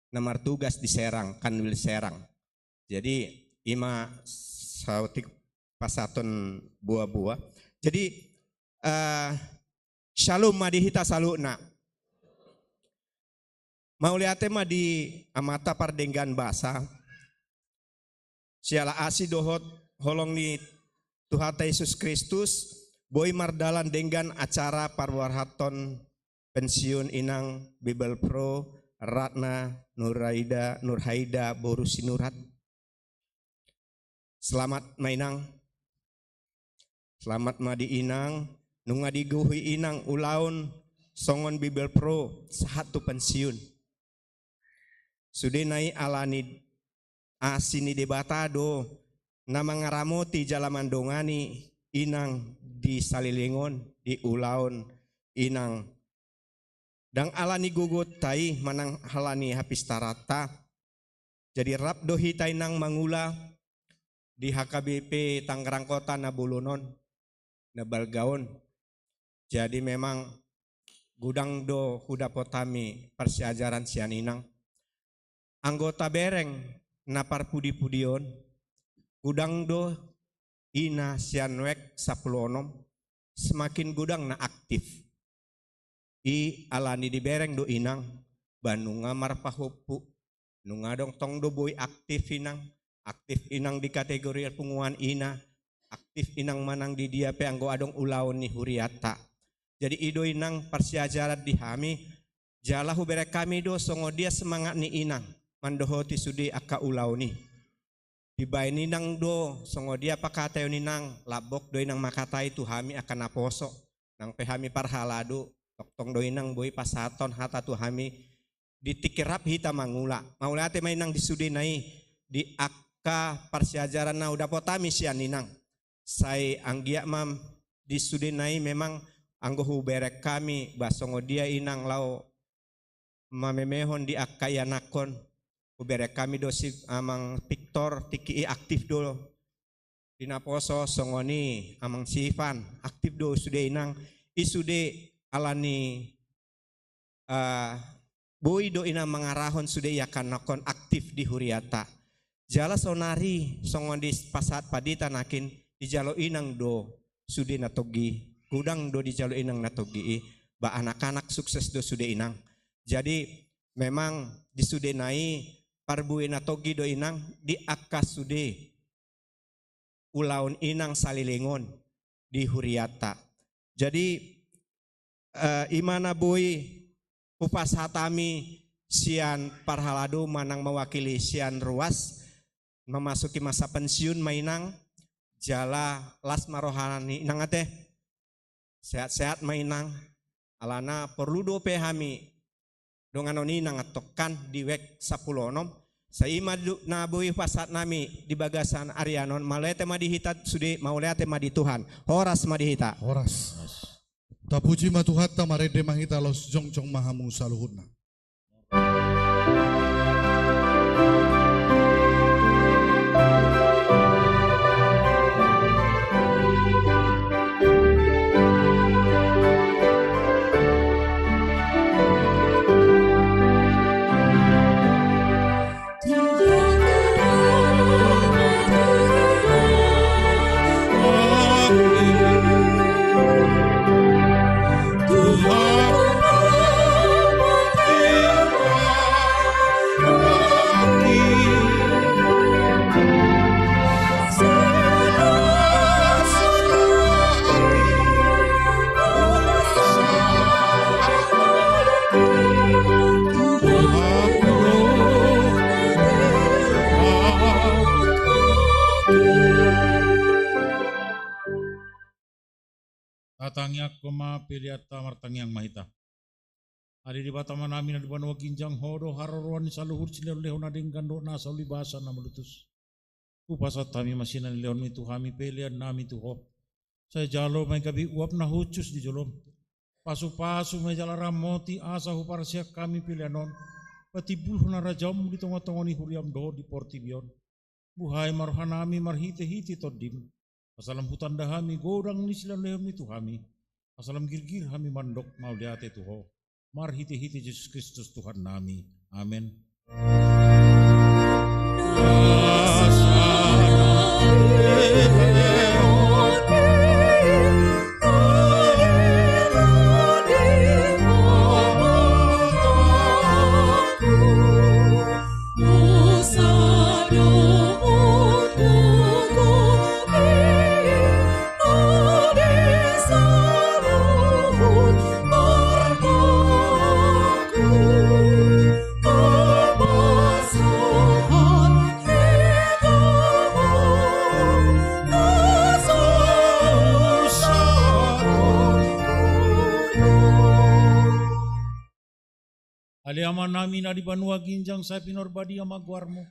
Na martugas di Serang Kanwil Serang. Jadi ima sautik pasaton buah-buah. Jadi shalom madihita saluna. Mau lihat tema di amata pardenggan basa. Siala asi dohot holong ni Tuhan Yesus Kristus boy mardalan dengan acara parwarhaton pensiun inang Bibel Pro Ratna Nurhaida Borusinurat. Selamat mainang. Selamat madi inang nunga diguhi inang ulaun songon Bibel Pro satu pensiun. Sudah naik alani asini debatado nama ngaramoti jalaman dongani inang di Salilingon di ulaun inang dang alani gugut tai manang halani hapis tarata jadi rap dohi tai nang mangula di HKBP Tangerang Kota Nabulunon Nabalgaon. Jadi memang gudang do huda potami persiajaran sianinang anggota bereng napar pudi-pudion gudang do ina sianwek 10 onom semakin gudang na aktif i alani di bereng do inang banunga marpahopu nunga dong tong do boy aktif inang di kategori punguan ina aktif inang manang di dia pe anggo adong ulaon ni huriata jadi ido inang persiajaran di hami jalahu berek kami do songo dia semangat ni inang mandohoti sudi aka ulau ni. Dibai ninang do songo dia pakatayo ninang labok do inang makatai tu hami akan naposo. Nang pehami parhalado toktong do inang boy pasaton hata tu hami ditikirap hita mangula. Maula ate mainang disudi nai di aka persiajaran na udah potami sian ninang. Sai anggia mam disudi nai memang anggo huberek kami basongo dia inang lau mamemehon di akayanakon. Uberek kami dosi amang Victor tiki aktif do dinaposo songoni amang Sifan aktif do sude inang isude alani boy do inang mangarahon sude yakan nakon aktif di huriata jala sonari songon di pasat padita nakin di jalo inang do sude natogi gudang do di jalo inang natogi ba anak-anak sukses do sude inang jadi memang di sude nai parbuin atogi do inang di akasude ulaun inang Salilingon di huriata. Jadi imana boy upas hatami sian parhalado manang mewakili sian ruas memasuki masa pensiun mainang jala las marohani inang ate sehat-sehat mainang alana perlu do pehami dongan oni nang atokan di wek 10 onom Sa ima nabuhi pasat nami di bagasan Arianon, malete madihitat sudi maulete madi Tuhan. Horas madihita. Horas. Tapuji matuhatta marede mahita los jongjong mahamu saluhutna. Tatangyak koma piliata martangyang mahita. Adi di batama namin di banwa ginjang hodo hararuan saluhur silir lehon ading gando nasa ulibasa na malutus. Upasat kami masinan lehon itu kami pilihan nami tuho. Saya jalo may gabi uap na hucus di jolom. Pasu-pasu may jalaram moti asa huparasyak kami pilihanon. Pati buluh na rajam di tongwa-tongwa ni huriam do di portibion. Buhay marhanami marhiti-hiti todim. Asalam hutan dahami godang ni silan lehom itu kami. Asalam girgir kami mandok mau diate tuho. Marhiti-hiti Yesus Kristus Tuhan nami. Amin. Aliaman namin na di banwa ginjang saya pinorbadi amagwarmo.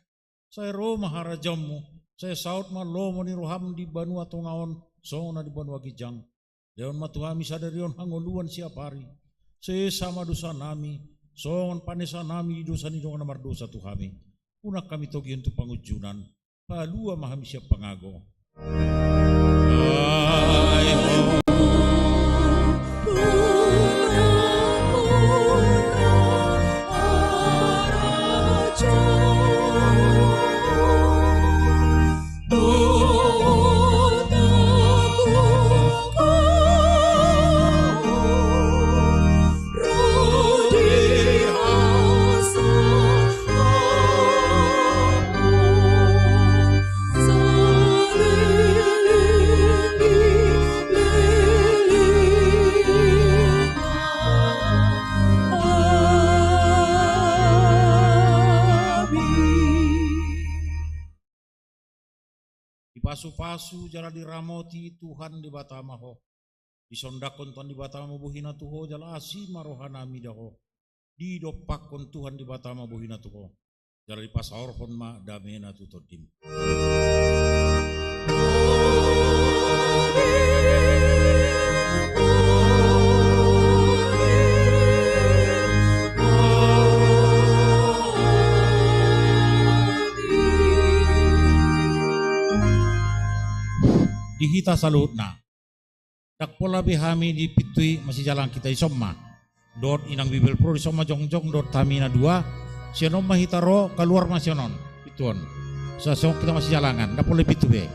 Saya ro maharajammo. Saya saut malomo ni roham di banwa tongaon. So na di banwa ginjang. Leon matuhami sadarion hangoluan siapari. Saya sama dosa nami. Songon panesa nami di dosa ni dongan mardosa tuhami. Unak kami togi untuk pangujunan. Palua mahami siap pangago. Pasu-pasu jala diramoti Tuhan di batamaho. Disondakon Tuhan di batama buhina tuho jala asi marohanami daho. Didopakon Tuhan di batama buhina tuho. Jala di pasaorhon ma damena tutodim. Dihita saluhutna. Dakpola behami di pitui masih jalan kita isomma. Dot inang Bibel Pro isomma jongjong dot tamina 2. Sionom mahitaro keluar masionon. Ituan. Sasong kita masih jalangan. Dakpola pitui.